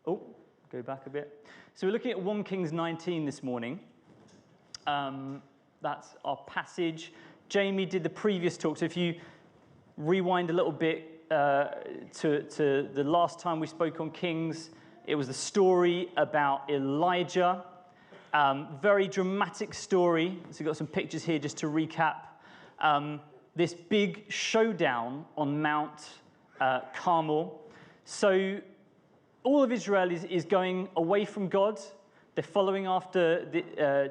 Oh, go back a bit. So we're looking at 1 Kings 19 this morning. That's our passage. Jamie did the previous talk. So if you rewind a little bit to the last time we spoke on Kings, it was the story about Elijah. Very dramatic story. So we've got some pictures here just to recap. This big showdown on Mount Carmel. So all of Israel is going away from God. They're following after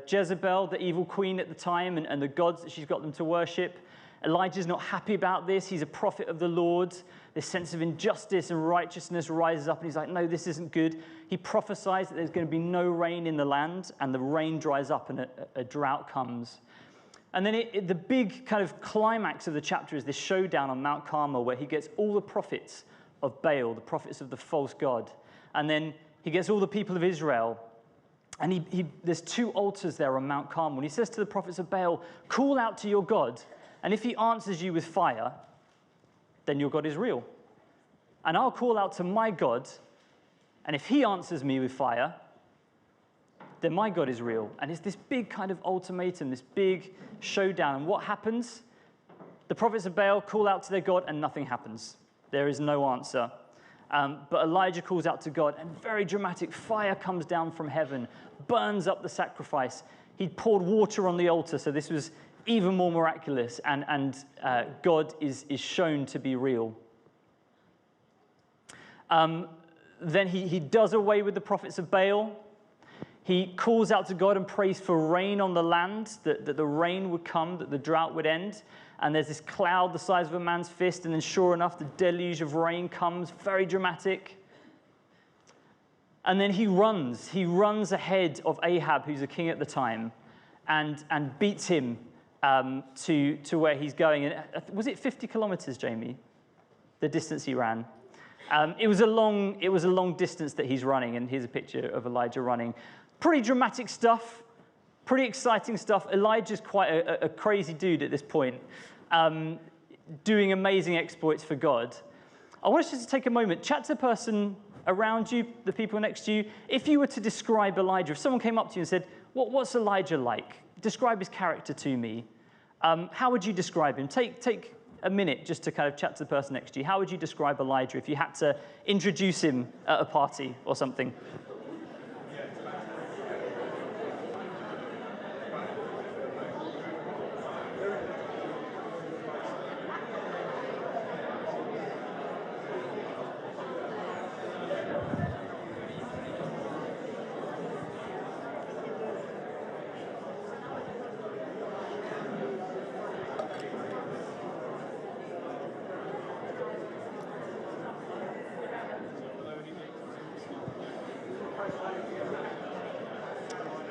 Jezebel, the evil queen at the time, and the gods that she's got them to worship. Elijah's not happy about this. He's a prophet of the Lord. This sense of injustice and righteousness rises up, and he's like, no, this isn't good. He prophesies that there's going to be no rain in the land, and the rain dries up, and a drought comes. And then the big kind of climax of the chapter is this showdown on Mount Carmel, where he gets all the prophets of Baal, the prophets of the false god. And then he gets all the people of Israel. And there's 2 altars there on Mount Carmel. And he says to the prophets of Baal, call out to your God. And if he answers you with fire, then your God is real. And I'll call out to my God. And if he answers me with fire, then my God is real. And it's this big kind of ultimatum, this big showdown. And what happens? The prophets of Baal call out to their God, and nothing happens. There is no answer. But Elijah calls out to God, and very dramatic fire comes down from heaven, burns up the sacrifice. He poured water on the altar, so this was even more miraculous, and God is shown to be real. Then he does away with the prophets of Baal. He calls out to God and prays for rain on the land, that the rain would come, that the drought would end. And there's this cloud the size of a man's fist, and then sure enough, the deluge of rain comes, very dramatic. And then he runs ahead of Ahab, who's a king at the time, and beats him to where he's going. And was it 50 kilometers, Jamie? The distance he ran. It was a long distance that he's running, and here's a picture of Elijah running. Pretty dramatic stuff, pretty exciting stuff. Elijah's quite a crazy dude at this point, doing amazing exploits for God. I want us just to take a moment, chat to the person around you, the people next to you. If you were to describe Elijah, if someone came up to you and said, what's Elijah like? Describe his character to me. How would you describe him? Take a minute just to kind of chat to the person next to you. How would you describe Elijah if you had to introduce him at a party or something?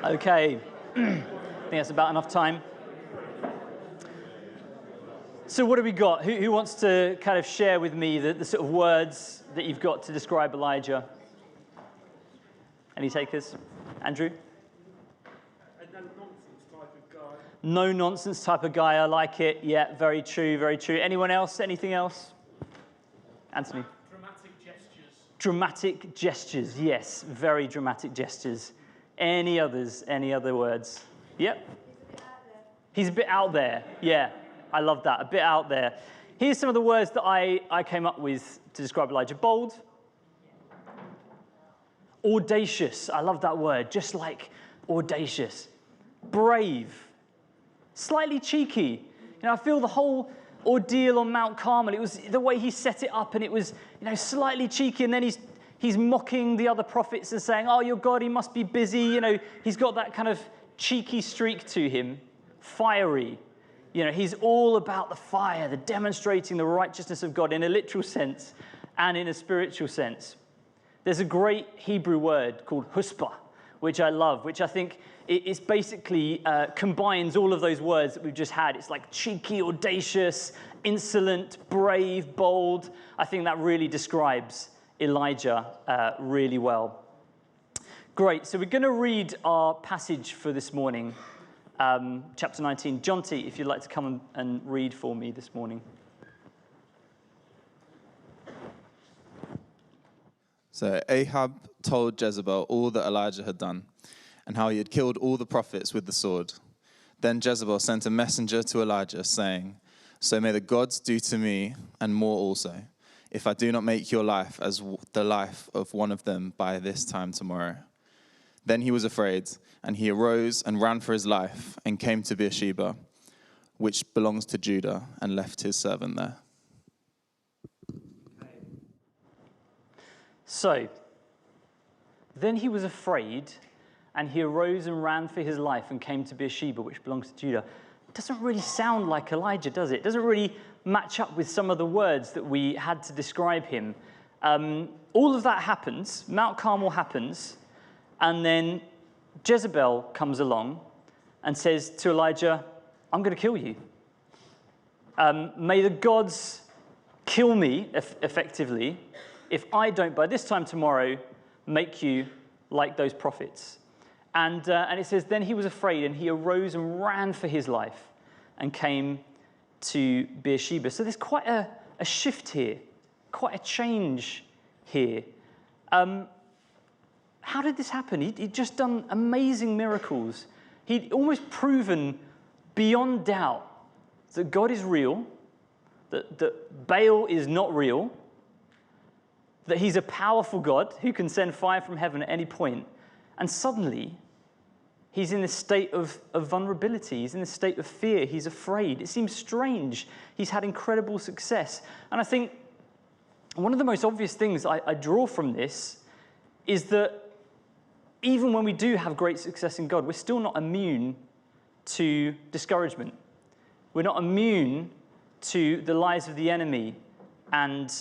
Okay, I think that's about enough time. So what do we got? Who wants to kind of share with me the sort of words that you've got to describe Elijah? Any takers? Andrew? A no-nonsense type of guy. No-nonsense type of guy, I like it. Yeah, very true, very true. Anyone else? Anything else? Anthony? Dramatic gestures. Dramatic gestures, yes, very dramatic gestures. Any others? Any other words? Yep. He's a bit out there. Yeah, I love that. A bit out there. Here's some of the words that I came up with to describe Elijah. Bold. Audacious. I love that word. Just like audacious. Brave. Slightly cheeky. I feel the whole ordeal on Mount Carmel, it was the way he set it up, and it was, slightly cheeky, and then he's mocking the other prophets and saying, oh, your God, he must be busy. He's got that kind of cheeky streak to him, fiery. He's all about the fire, the demonstrating the righteousness of God in a literal sense and in a spiritual sense. There's a great Hebrew word called huspah, which I love, which I think it's basically combines all of those words that we've just had. It's like cheeky, audacious, insolent, brave, bold. I think that really describes Elijah really well. Great, so we're going to read our passage for this morning, chapter 19. Jonty, if you'd like to come and read for me this morning. So Ahab told Jezebel all that Elijah had done and how he had killed all the prophets with the sword. Then Jezebel sent a messenger to Elijah, saying, "So may the gods do to me, and more also, if I do not make your life as the life of one of them by this time tomorrow." Then he was afraid, and he arose and ran for his life and came to Beersheba, which belongs to Judah, and left his servant there. So, then he was afraid, and he arose and ran for his life and came to Beersheba, which belongs to Judah. It doesn't really sound like Elijah, does it? It doesn't really match up with some of the words that we had to describe him. All of that happens, Mount Carmel happens, and then Jezebel comes along and says to Elijah, "I'm going to kill you. May the gods kill me, effectively, if I don't, by this time tomorrow, make you like those prophets." And it says, then he was afraid, and he arose and ran for his life and came to Beersheba. So there's quite a shift here, quite a change here. How did this happen? He'd just done amazing miracles. He'd almost proven beyond doubt that God is real, that Baal is not real, that he's a powerful God who can send fire from heaven at any point. And suddenly, he's in this state of vulnerability. He's in this state of fear. He's afraid. It seems strange. He's had incredible success. And I think one of the most obvious things I draw from this is that even when we do have great success in God, we're still not immune to discouragement. We're not immune to the lies of the enemy and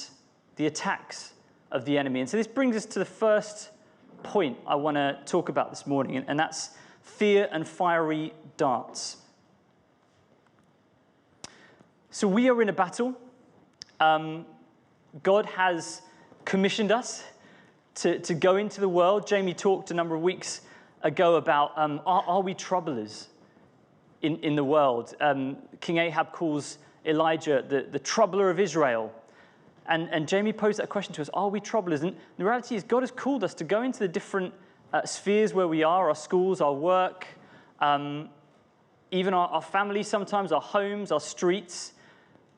the attacks of the enemy. And so this brings us to the first point I want to talk about this morning, and that's fear and fiery darts. So we are in a battle. God has commissioned us to go into the world. Jamie talked a number of weeks ago about are we troublers in the world? King Ahab calls Elijah the troubler of Israel. And Jamie posed that question to us, are we troublers? And the reality is God has called us to go into the different spheres where we are, our schools, our work, even our families sometimes, our homes, our streets,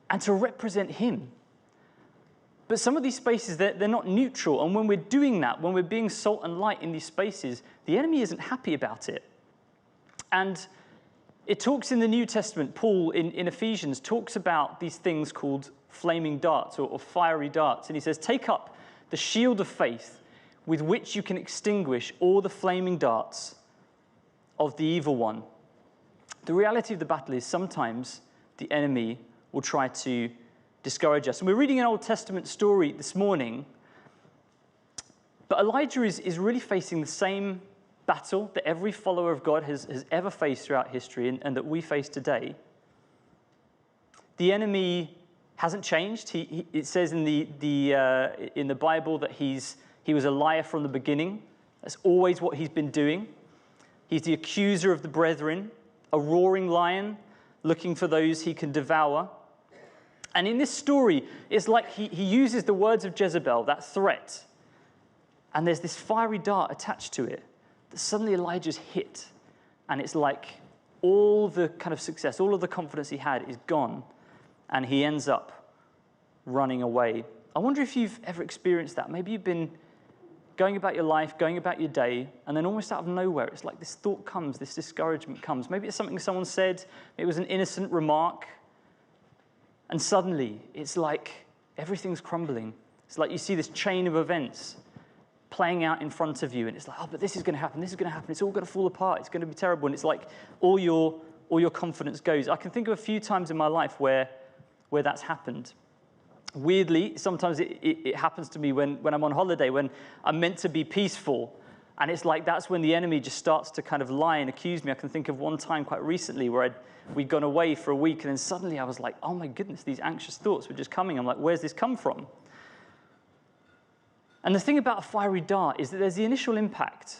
and to represent him. But some of these spaces, they're not neutral. And when we're doing that, when we're being salt and light in these spaces, the enemy isn't happy about it. And it talks in the New Testament, Paul in Ephesians talks about these things called flaming darts or fiery darts. And he says, take up the shield of faith with which you can extinguish all the flaming darts of the evil one. The reality of the battle is sometimes the enemy will try to discourage us. And we're reading an Old Testament story this morning, but Elijah is really facing the same battle that every follower of God has ever faced throughout history and that we face today. The enemy hasn't changed. It says in the Bible that he was a liar from the beginning. That's always what he's been doing. He's the accuser of the brethren, a roaring lion looking for those he can devour. And in this story, it's like he uses the words of Jezebel, that threat, and there's this fiery dart attached to it that suddenly Elijah's hit. And it's like all the kind of success, all of the confidence he had is gone, and he ends up running away. I wonder if you've ever experienced that. Maybe you've been going about your life, going about your day, and then almost out of nowhere, it's like this thought comes, this discouragement comes. Maybe it's something someone said, maybe it was an innocent remark, and suddenly it's like everything's crumbling. It's like you see this chain of events playing out in front of you, and it's like, oh, but this is going to happen, this is going to happen, it's all going to fall apart, it's going to be terrible, and it's like all your confidence goes. I can think of a few times in my life where that's happened. Weirdly, sometimes it happens to me when I'm on holiday, when I'm meant to be peaceful, and it's like that's when the enemy just starts to kind of lie and accuse me. I can think of one time quite recently where we'd gone away for a week, and then suddenly I was like, oh my goodness, these anxious thoughts were just coming. I'm like, where's this come from? And the thing about a fiery dart is that there's the initial impact,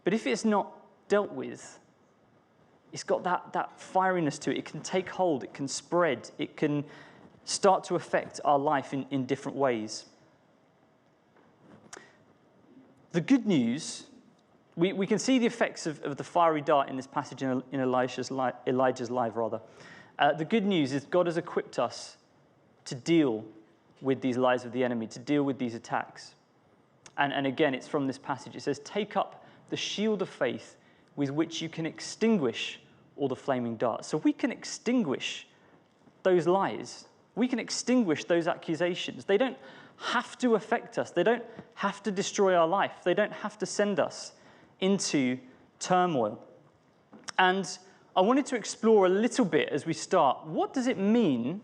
but if it's not dealt with, it's got that fieriness to it. It can take hold, it can spread, it can start to affect our life in different ways. The good news, we can see the effects of the fiery dart in this passage in Elijah's life. The good news is God has equipped us to deal with these lies of the enemy, to deal with these attacks. And again, it's from this passage. It says, take up the shield of faith with which you can extinguish all the flaming darts. So we can extinguish those lies. We can extinguish those accusations. They don't have to affect us. They don't have to destroy our life. They don't have to send us into turmoil. And I wanted to explore a little bit as we start. What does it mean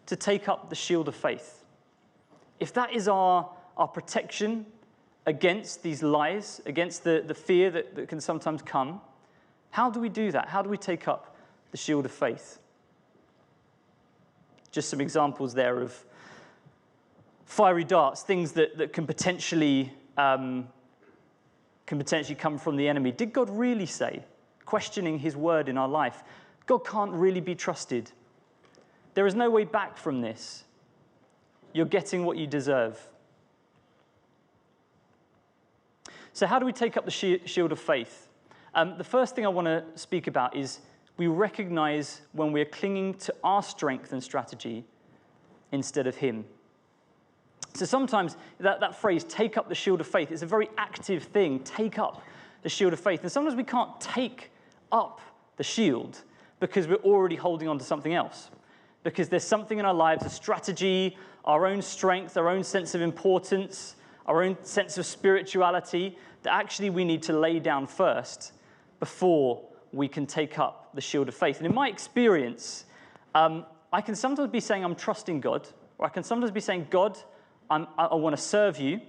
to take up the shield of faith? If that is our protection against these lies, against the fear that can sometimes come, how do we do that? How do we take up the shield of faith? Just some examples there of fiery darts, things that can potentially come from the enemy. Did God really say? Questioning his word in our life. God can't really be trusted. There is no way back from this. You're getting what you deserve. So how do we take up the shield of faith? The first thing I want to speak about is we recognize when we're clinging to our strength and strategy instead of him. So sometimes that phrase, take up the shield of faith, is a very active thing. Take up the shield of faith. And sometimes we can't take up the shield because we're already holding on to something else. Because there's something in our lives, a strategy, our own strength, our own sense of importance, our own sense of spirituality, that actually we need to lay down first before we can take up the shield of faith. And in my experience, I can sometimes be saying I'm trusting God, or I can sometimes be saying, God, I want to serve you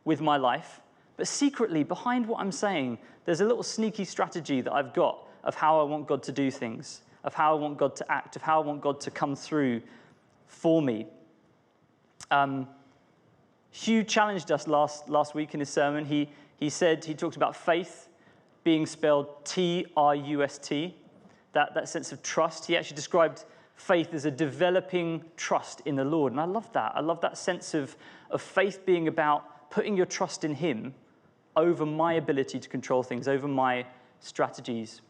with my life. But secretly, behind what I'm saying, there's a little sneaky strategy that I've got of how I want God to do things, of how I want God to act, of how I want God to come through for me. Hugh challenged us last week in his sermon. He talked about faith being spelled T-R-U-S-T, that sense of trust. He actually described faith as a developing trust in the Lord. And I love that. I love that sense of faith being about putting your trust in him over my ability to control things, over my strategies.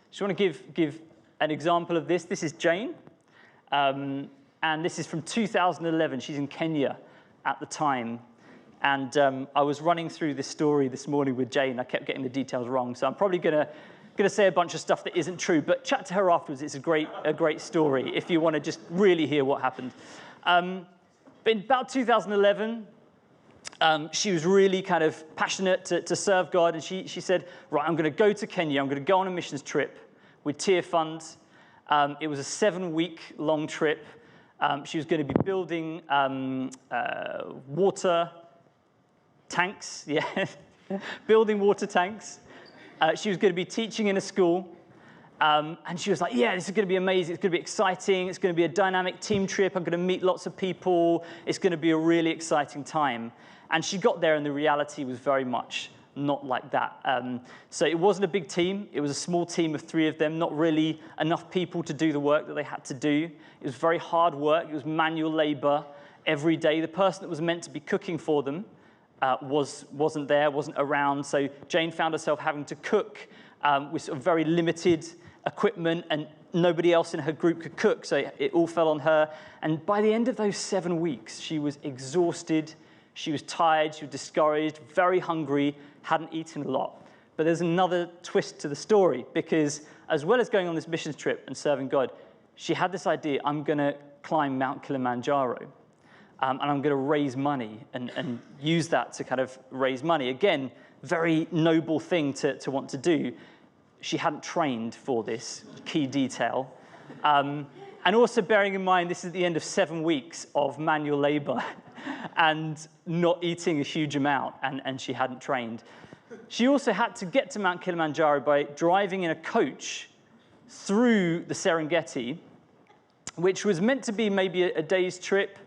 Just want to give an example of this. This is Jane, and this is from 2011. She's in Kenya at the time. And I was running through this story this morning with Jane. I kept getting the details wrong, so I'm probably going to say a bunch of stuff that isn't true. But chat to her afterwards. It's a great story if you want to just really hear what happened. But in about 2011, she was really kind of passionate to serve God, and she said, right, I'm going to go to Kenya. I'm going to go on a missions trip with Tear Fund. It was a 7-week-long trip. She was going to be building water tanks, building water tanks. She was going to be teaching in a school, and she was like, yeah, this is going to be amazing. It's going to be exciting. It's going to be a dynamic team trip. I'm going to meet lots of people. It's going to be a really exciting time. And she got there, and the reality was very much not like that. So it wasn't a big team. It was a small team of 3 of them, not really enough people to do the work that they had to do. It was very hard work. It was manual labor every day. The person that was meant to be cooking for them wasn't there, wasn't around. So Jane found herself having to cook with sort of very limited equipment, and nobody else in her group could cook, so it all fell on her. And by the end of those 7 weeks, she was exhausted, she was tired, she was discouraged, very hungry, hadn't eaten a lot. But there's another twist to the story, because as well as going on this missions trip and serving God, she had this idea, I'm going to climb Mount Kilimanjaro. And I'm going to raise money and use that to kind of raise money. Again, very noble thing to want to do. She hadn't trained for this key detail. And also bearing in mind, this is the end of 7 weeks of manual labor and not eating a huge amount, and she hadn't trained. She also had to get to Mount Kilimanjaro by driving in a coach through the Serengeti, which was meant to be maybe a day's trip,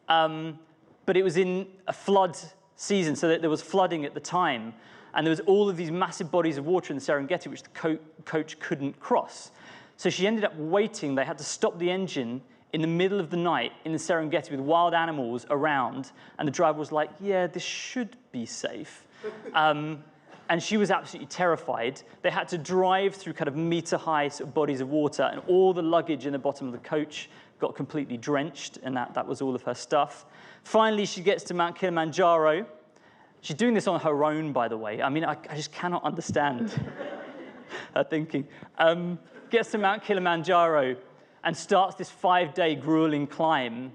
but it was in a flood season, so that there was flooding at the time, and there was all of these massive bodies of water in the Serengeti which the coach couldn't cross. So she ended up waiting. They had to stop the engine in the middle of the night in the Serengeti with wild animals around, and the driver was like, yeah, this should be safe. And she was absolutely terrified. They had to drive through kind of meter-high sort of bodies of water, and all the luggage in the bottom of the coach got completely drenched, and that was all of her stuff. Finally, she gets to Mount Kilimanjaro. She's doing this on her own, by the way. I mean, I just cannot understand her thinking. Gets to Mount Kilimanjaro and starts this 5-day grueling climb.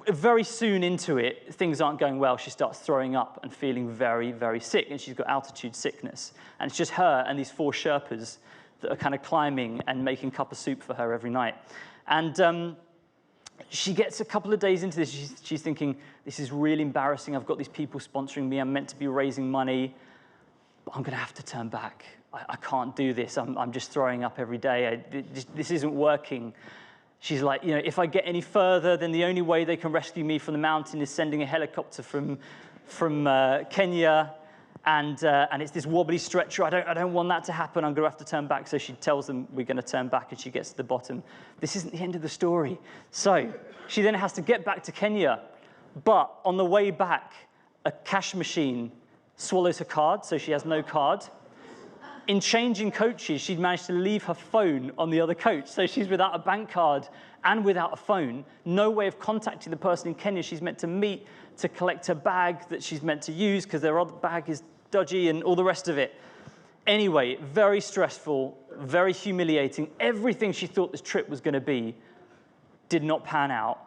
Very soon into it, things aren't going well. She starts throwing up and feeling very, very sick, and she's got altitude sickness. And it's just her and these 4 Sherpas that are kind of climbing and making cup of soup for her every night. And she gets a couple of days into this. She's thinking, this is really embarrassing. I've got these people sponsoring me. I'm meant to be raising money, but I'm going to have to turn back. I can't do this. I'm just throwing up every day. This isn't working. She's like, if I get any further, then the only way they can rescue me from the mountain is sending a helicopter from Kenya, and it's this wobbly stretcher. I don't want that to happen. I'm going to have to turn back. So she tells them we're going to turn back, and she gets to the bottom. This isn't the end of the story. So she then has to get back to Kenya, but on the way back, a cash machine swallows her card, so she has no card. In changing coaches, she'd managed to leave her phone on the other coach. So she's without a bank card and without a phone. No way of contacting the person in Kenya she's meant to meet to collect her bag that she's meant to use because their other bag is dodgy and all the rest of it. Anyway, very stressful, very humiliating. Everything she thought this trip was going to be did not pan out.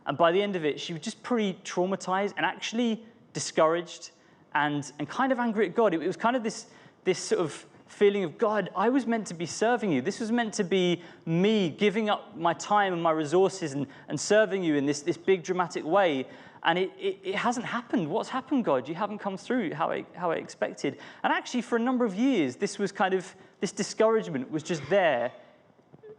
And by the end of it, she was just pretty traumatized and actually discouraged and kind of angry at God. It was kind of this sort of feeling of, God, I was meant to be serving you. This was meant to be me giving up my time and my resources and serving you in this big dramatic way. And it hasn't happened. What's happened, God? You haven't come through how I expected. And actually, for a number of years, this discouragement was just there,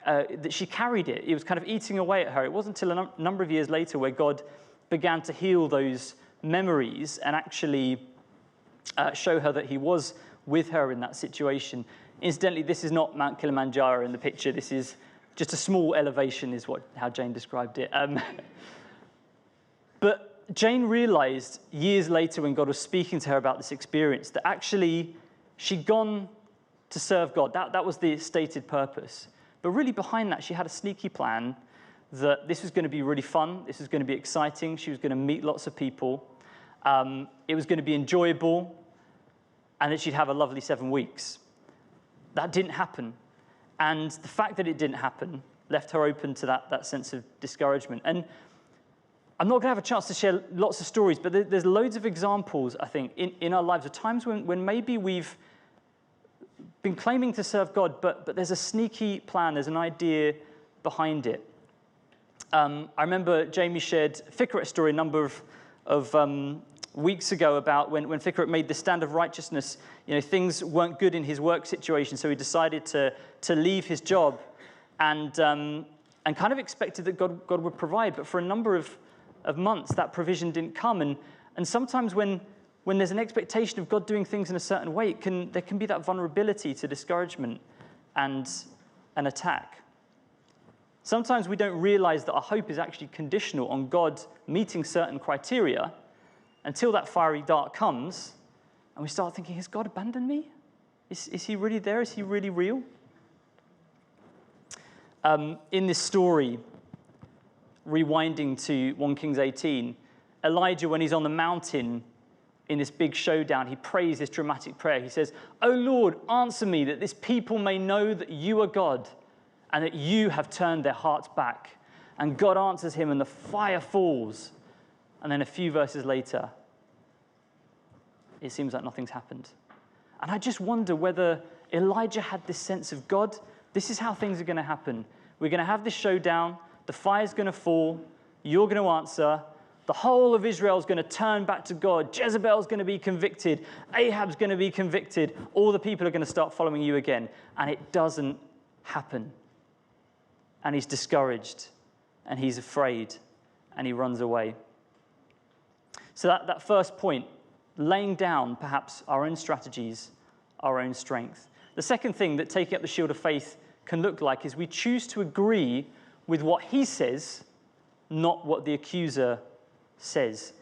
that she carried it. It was kind of eating away at her. It wasn't until a number of years later where God began to heal those memories and actually show her that he was with her in that situation. Incidentally, this is not Mount Kilimanjaro in the picture. This is just a small elevation, is how Jane described it. But Jane realized years later when God was speaking to her about this experience that actually she'd gone to serve God. That was the stated purpose. But really behind that, she had a sneaky plan that this was going to be really fun. This was going to be exciting. She was going to meet lots of people. It was going to be enjoyable. And that she'd have a lovely 7 weeks. That didn't happen. And the fact that it didn't happen left her open to that sense of discouragement. And I'm not going to have a chance to share lots of stories, but there's loads of examples, I think, in our lives of times when maybe we've been claiming to serve God, but there's a sneaky plan, there's an idea behind it. I remember Jamie shared Fikret story a number of weeks ago about when Fikret made the stand of righteousness. Things weren't good in his work situation, so he decided to leave his job and kind of expected that God would provide. But for a number of months, that provision didn't come. And sometimes when there's an expectation of God doing things in a certain way, there can be that vulnerability to discouragement and an attack. Sometimes we don't realize that our hope is actually conditional on God meeting certain criteria until that fiery dart comes, and we start thinking, has God abandoned me? Is he really there? Is he really real? In this story, rewinding to 1 Kings 18, Elijah, when he's on the mountain in this big showdown, he prays this dramatic prayer. He says, "O Lord, answer me that this people may know that you are God and that you have turned their hearts back." And God answers him and the fire falls. And then a few verses later, it seems like nothing's happened. And I just wonder whether Elijah had this sense of, God, this is how things are going to happen. We're going to have this showdown. The fire's going to fall. You're going to answer. The whole of Israel is going to turn back to God. Jezebel's going to be convicted. Ahab's going to be convicted. All the people are going to start following you again. And it doesn't happen. And he's discouraged. And he's afraid. And he runs away. So that first point, laying down perhaps our own strategies, our own strength. The second thing that taking up the shield of faith can look like is we choose to agree with what he says, not what the accuser says.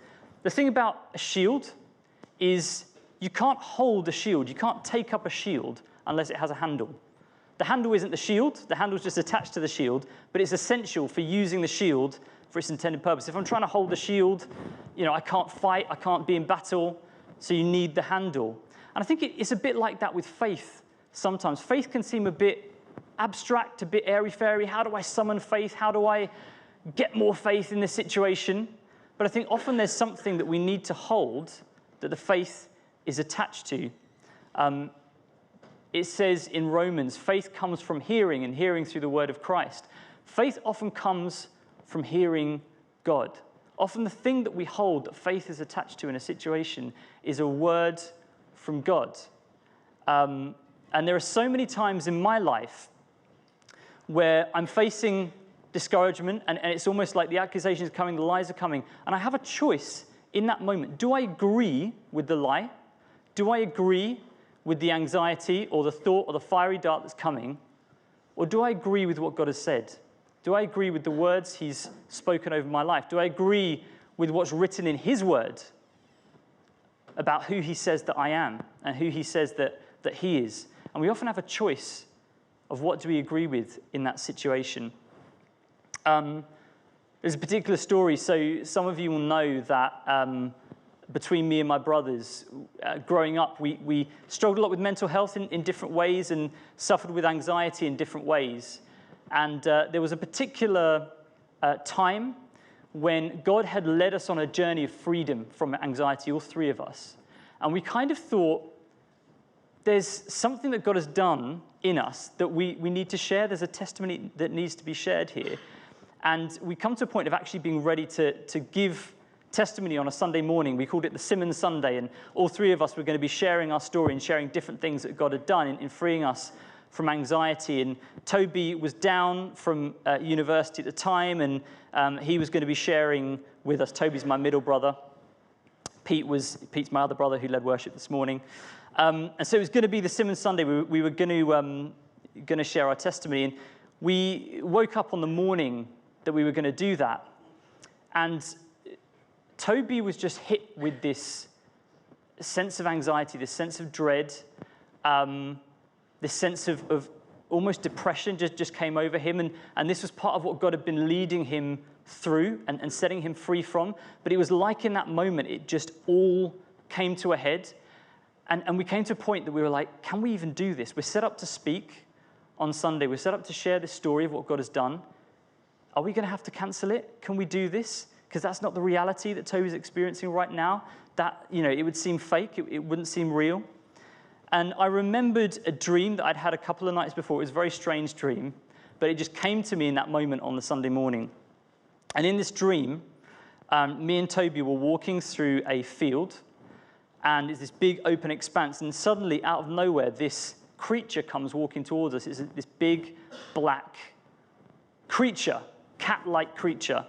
The thing about a shield is you can't hold a shield. You can't take up a shield unless it has a handle. The handle isn't the shield. The handle's just attached to the shield, but it's essential for using the shield for its intended purpose. If I'm trying to hold the shield, I can't fight, I can't be in battle, so you need the handle. And I think it's a bit like that with faith sometimes. Faith can seem a bit abstract, a bit airy-fairy. How do I summon faith? How do I get more faith in this situation? But I think often there's something that we need to hold that the faith is attached to. It says in Romans, faith comes from hearing, and hearing through the word of Christ. Faith often comes from hearing God. Often the thing that we hold that faith is attached to in a situation is a word from God. And there are so many times in my life where I'm facing discouragement, and it's almost like the accusations are coming, the lies are coming, and I have a choice in that moment. Do I agree with the lie? Do I agree with the anxiety or the thought or the fiery dart that's coming? Or do I agree with what God has said? Do I agree with the words he's spoken over my life? Do I agree with what's written in his word about who he says that I am and who he says that he is? And we often have a choice of what do we agree with in that situation. There's a particular story. So some of you will know that between me and my brothers, growing up, we struggled a lot with mental health in different ways and suffered with anxiety in different ways. And there was a particular time when God had led us on a journey of freedom from anxiety, all three of us. And we kind of thought, there's something that God has done in us that we need to share. There's a testimony that needs to be shared here. And we come to a point of actually being ready to give testimony on a Sunday morning. We called it the Simmons Sunday, and all three of us were going to be sharing our story and sharing different things that God had done in freeing us from anxiety. And Toby was down from university at the time, and he was going to be sharing with us. Toby's my middle brother. Pete's my other brother who led worship this morning. And so it was going to be the Simmons Sunday. We were going to share our testimony, and we woke up on the morning that we were going to do that, and Toby was just hit with this sense of anxiety, this sense of dread, this sense of almost depression just came over him. And this was part of what God had been leading him through and setting him free from. But it was like in that moment, it just all came to a head. And we came to a point that we were like, can we even do this? We're set up to speak on Sunday. We're set up to share this story of what God has done. Are we going to have to cancel it? Can we do this? Because that's not the reality that Toby's experiencing right now. That, it would seem fake. It wouldn't seem real. And I remembered a dream that I'd had a couple of nights before. It was a very strange dream, but it just came to me in that moment on the Sunday morning. And in this dream, me and Toby were walking through a field, and it's this big open expanse, and suddenly, out of nowhere, this creature comes walking towards us. It's this big, black creature, cat-like creature.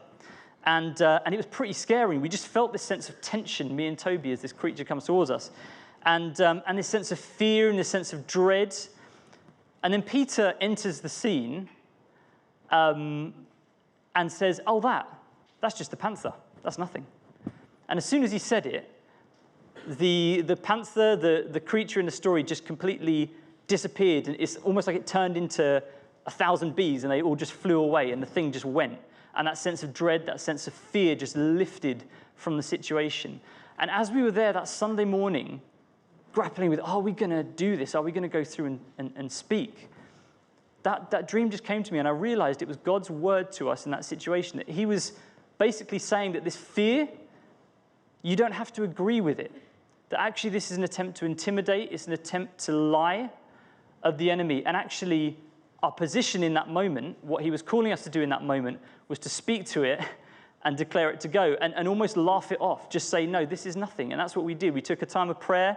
And it was pretty scary. We just felt this sense of tension, me and Toby, as this creature comes towards us. And this sense of fear and this sense of dread. And then Peter enters the scene and says, oh, that's just the panther. That's nothing. And as soon as he said it, the panther, the creature in the story, just completely disappeared. And it's almost like it turned into 1,000 bees, and they all just flew away, and the thing just went. And that sense of dread, that sense of fear just lifted from the situation. And as we were there that Sunday morning, grappling with, are we going to do this? Are we going to go through and speak? That dream just came to me, and I realized it was God's word to us in that situation. That he was basically saying that this fear, you don't have to agree with it. That actually this is an attempt to intimidate, it's an attempt to lie of the enemy. And actually, our position in that moment, what he was calling us to do in that moment, was to speak to it and declare it to go and almost laugh it off. Just say, no, this is nothing. And that's what we did. We took a time of prayer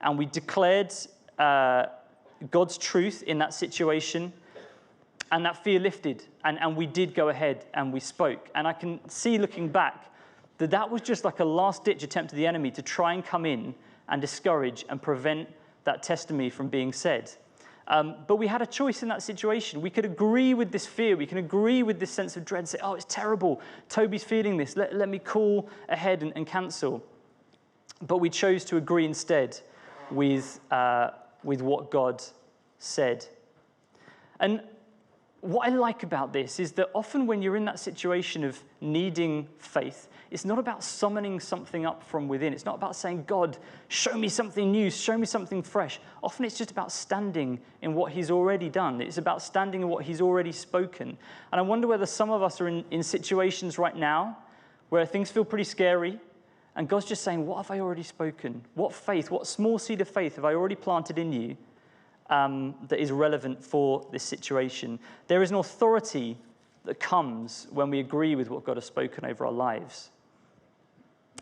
and we declared God's truth in that situation. And that fear lifted. And we did go ahead and we spoke. And I can see, looking back, that was just like a last-ditch attempt of the enemy to try and come in and discourage and prevent that testimony from being said. But we had a choice in that situation. We could agree with this fear. We can agree with this sense of dread and say, oh, it's terrible. Toby's feeling this. Let me call ahead and cancel. but we chose to agree instead with what God said. And what I like about this is that often when you're in that situation of needing faith, it's not about summoning something up from within. It's not about saying, God, show me something new, show me something fresh. Often it's just about standing in what he's already done. It's about standing in what he's already spoken. And I wonder whether some of us are in situations right now where things feel pretty scary, and God's just saying, what have I already spoken? What faith, what small seed of faith have I already planted in you that is relevant for this situation? There is an authority that comes when we agree with what God has spoken over our lives.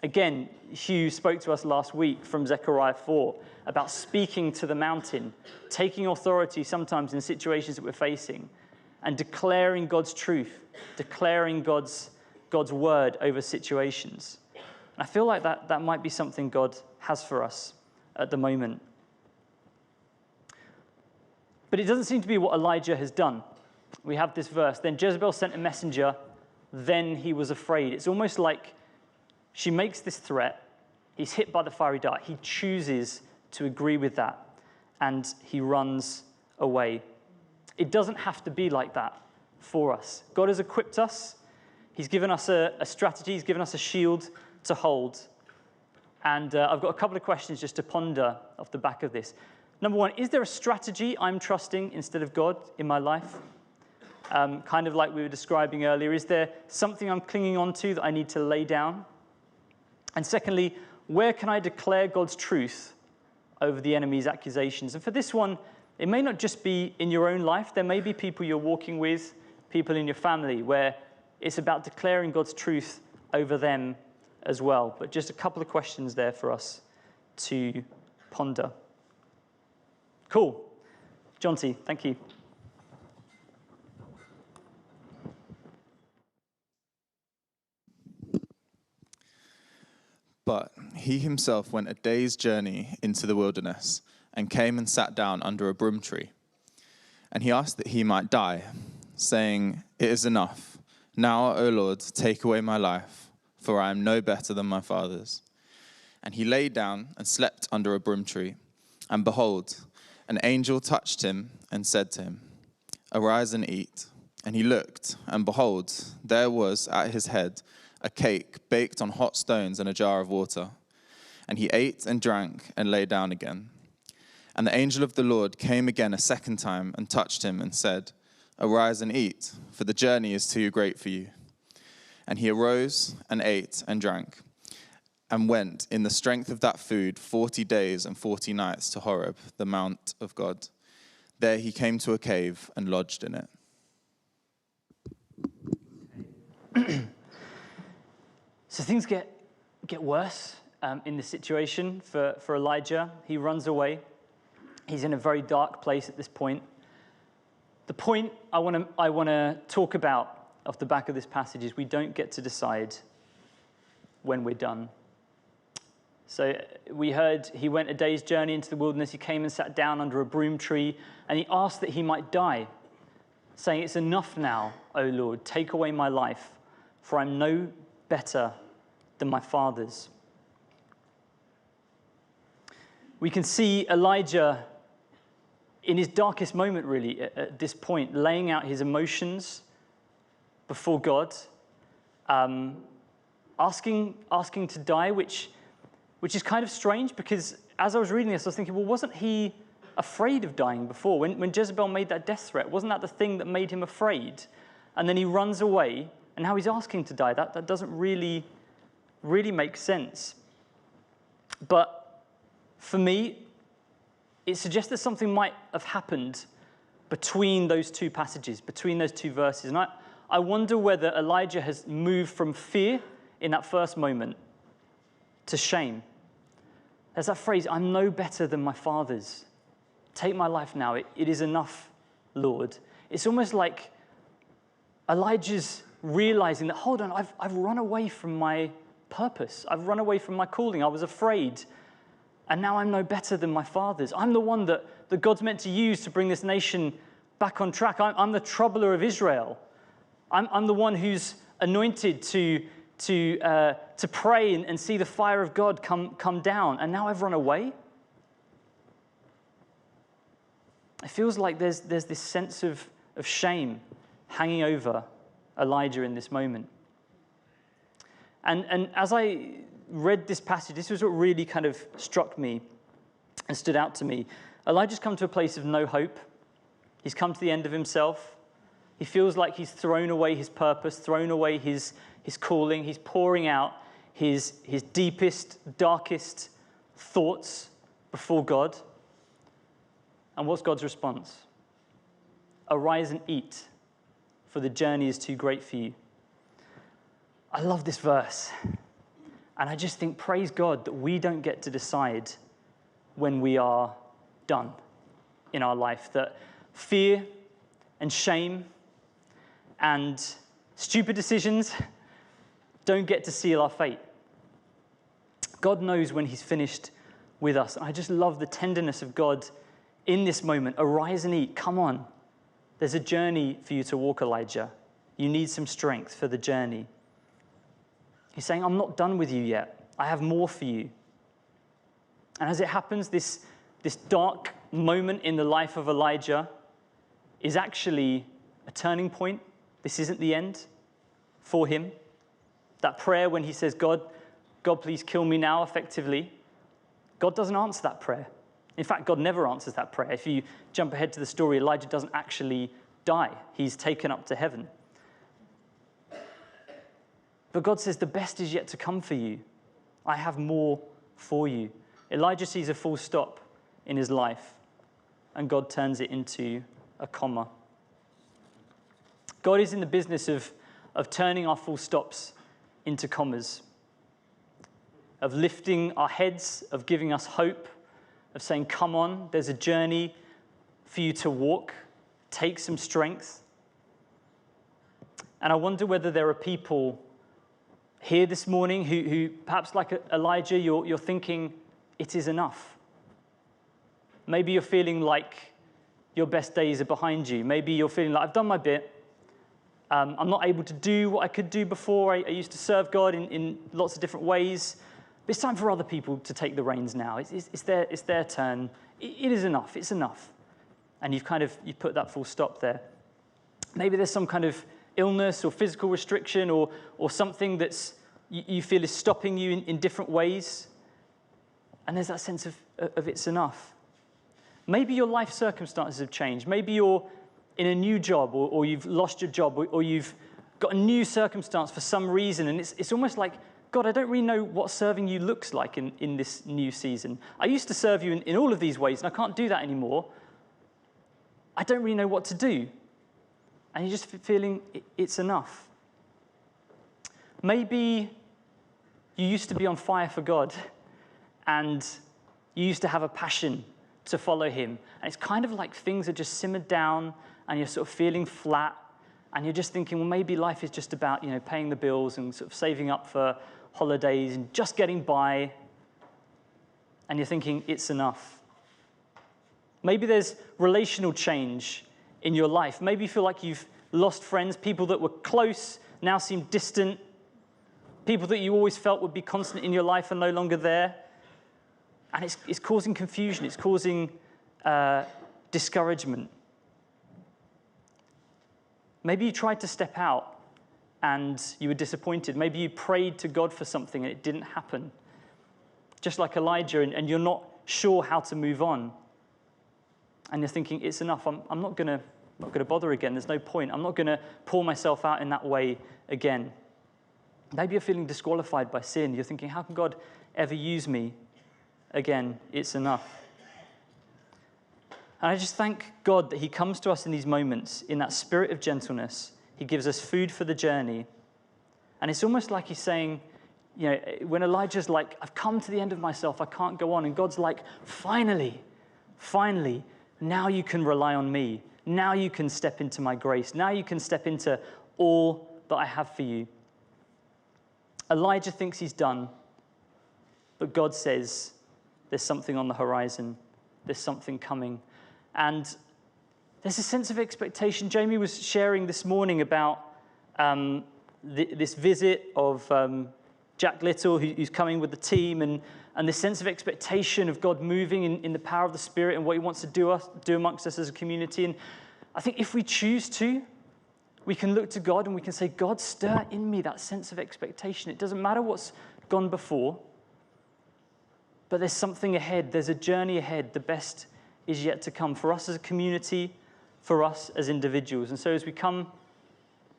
Again, Hugh spoke to us last week from Zechariah 4 about speaking to the mountain, taking authority sometimes in situations that we're facing, and declaring God's truth, declaring God's word over situations. And I feel like that might be something God has for us at the moment. But it doesn't seem to be what Elijah has done. We have this verse, then Jezebel sent a messenger, then he was afraid. It's almost like she makes this threat, he's hit by the fiery dart, he chooses to agree with that, and he runs away. It doesn't have to be like that for us. God has equipped us, he's given us a strategy, he's given us a shield to hold. And I've got a couple of questions just to ponder off the back of this. Number one, is there a strategy I'm trusting instead of God in my life? Kind of like we were describing earlier. Is there something I'm clinging on to that I need to lay down? And secondly, where can I declare God's truth over the enemy's accusations? And for this one, it may not just be in your own life. There may be people you're walking with, people in your family, where it's about declaring God's truth over them as well. But just a couple of questions there for us to ponder. Cool. John T., thank you. But he himself went a day's journey into the wilderness and came and sat down under a broom tree. And he asked that he might die, saying, "It is enough. Now, O Lord, take away my life, for I am no better than my fathers." And he lay down and slept under a broom tree. And behold, an angel touched him and said to him, "Arise and eat." And he looked, and behold, there was at his head a cake baked on hot stones and a jar of water. And he ate and drank and lay down again. And the angel of the Lord came again a second time and touched him and said, "Arise and eat, for the journey is too great for you." And he arose and ate and drank, and went in the strength of that food 40 days and 40 nights to Horeb, the mount of God. There he came to a cave and lodged in it. So things get worse in this situation for Elijah. He runs away. He's in a very dark place at this point. The point I want to talk about off the back of this passage is we don't get to decide when we're done. So we heard he went a day's journey into the wilderness. He came and sat down under a broom tree, and he asked that he might die, saying, "It's enough now, O Lord, take away my life, for I'm no better than my fathers." We can see Elijah in his darkest moment, really, at this point, laying out his emotions before God, asking to die, which is kind of strange, because as I was reading this, I was thinking, well, wasn't he afraid of dying before? When Jezebel made that death threat, wasn't that the thing that made him afraid? And then he runs away, and now he's asking to die. That doesn't really make sense. But for me, it suggests that something might have happened between those two passages, between those two verses. And I wonder whether Elijah has moved from fear in that first moment to shame. There's that phrase, "I'm no better than my fathers. Take my life now. It is enough, Lord." It's almost like Elijah's realizing that, hold on, I've run away from my purpose. I've run away from my calling. I was afraid. And now I'm no better than my fathers. I'm the one that God's meant to use to bring this nation back on track. I'm the troubler of Israel. I'm the one who's anointed to to pray and see the fire of God come down, and now I've run away? It feels like there's this sense of shame hanging over Elijah in this moment. And as I read this passage, this was what really kind of struck me and stood out to me. Elijah's come to a place of no hope. He's come to the end of himself. He feels like he's thrown away his purpose, thrown away his calling. He's pouring out his deepest, darkest thoughts before God. And what's God's response? Arise and eat, for the journey is too great for you. I love this verse. And I just think, praise God that we don't get to decide when we are done in our life, that fear and shame and stupid decisions don't get to seal our fate. God knows when he's finished with us. And I just love the tenderness of God in this moment. Arise and eat. Come on. There's a journey for you to walk, Elijah. You need some strength for the journey. He's saying, I'm not done with you yet. I have more for you. And as it happens, this dark moment in the life of Elijah is actually a turning point. This isn't the end for him. That prayer when he says, God, please kill me now, effectively, God doesn't answer that prayer. In fact, God never answers that prayer. If you jump ahead to the story, Elijah doesn't actually die. He's taken up to heaven. But God says, the best is yet to come for you. I have more for you. Elijah sees a full stop in his life, and God turns it into a comma. God is in the business of turning our full stops into commas, of lifting our heads, of giving us hope, of saying, come on, there's a journey for you to walk. Take some strength. And I wonder whether there are people here this morning who perhaps like Elijah, you're thinking, it is enough. Maybe you're feeling like your best days are behind you. Maybe you're feeling like, I've done my bit. I'm not able to do what I could do before. I used to serve God in lots of different ways. But it's time for other people to take the reins now. It's their turn. It is enough. It's enough. And you've put that full stop there. Maybe there's some kind of illness or physical restriction or something that's you feel is stopping you in different ways. And there's that sense of it's enough. Maybe your life circumstances have changed. Maybe you're in a new job or you've lost your job or you've got a new circumstance for some reason. And it's almost like, God, I don't really know what serving you looks like in this new season. I used to serve you in all of these ways, and I can't do that anymore. I don't really know what to do. And you're just feeling it's enough. Maybe you used to be on fire for God, and you used to have a passion to follow him. And it's kind of like things are just simmered down, and you're sort of feeling flat, and you're just thinking, well, maybe life is just about, paying the bills and sort of saving up for holidays and just getting by. And you're thinking, it's enough. Maybe there's relational change in your life. Maybe you feel like you've lost friends. People that were close now seem distant. People that you always felt would be constant in your life are no longer there. And it's causing confusion. It's causing discouragement. Maybe you tried to step out and you were disappointed. Maybe you prayed to God for something and it didn't happen. Just like Elijah, and you're not sure how to move on. And you're thinking, it's enough. I'm not going to bother again. There's no point. I'm not going to pour myself out in that way again. Maybe you're feeling disqualified by sin. You're thinking, how can God ever use me again? It's enough. And I just thank God that he comes to us in these moments in that spirit of gentleness. He gives us food for the journey. And it's almost like he's saying, when Elijah's like, I've come to the end of myself, I can't go on. And God's like, finally, now you can rely on me. Now you can step into my grace. Now you can step into all that I have for you. Elijah thinks he's done, but God says there's something on the horizon. There's something coming. And there's a sense of expectation. Jamie was sharing this morning about this visit of Jack Little, who's coming with the team, and this sense of expectation of God moving in the power of the Spirit and what he wants to do amongst us as a community. And I think if we choose to, we can look to God and we can say, God, stir in me that sense of expectation. It doesn't matter what's gone before, but there's something ahead. There's a journey ahead. The best is yet to come for us as a community, for us as individuals. And so as we come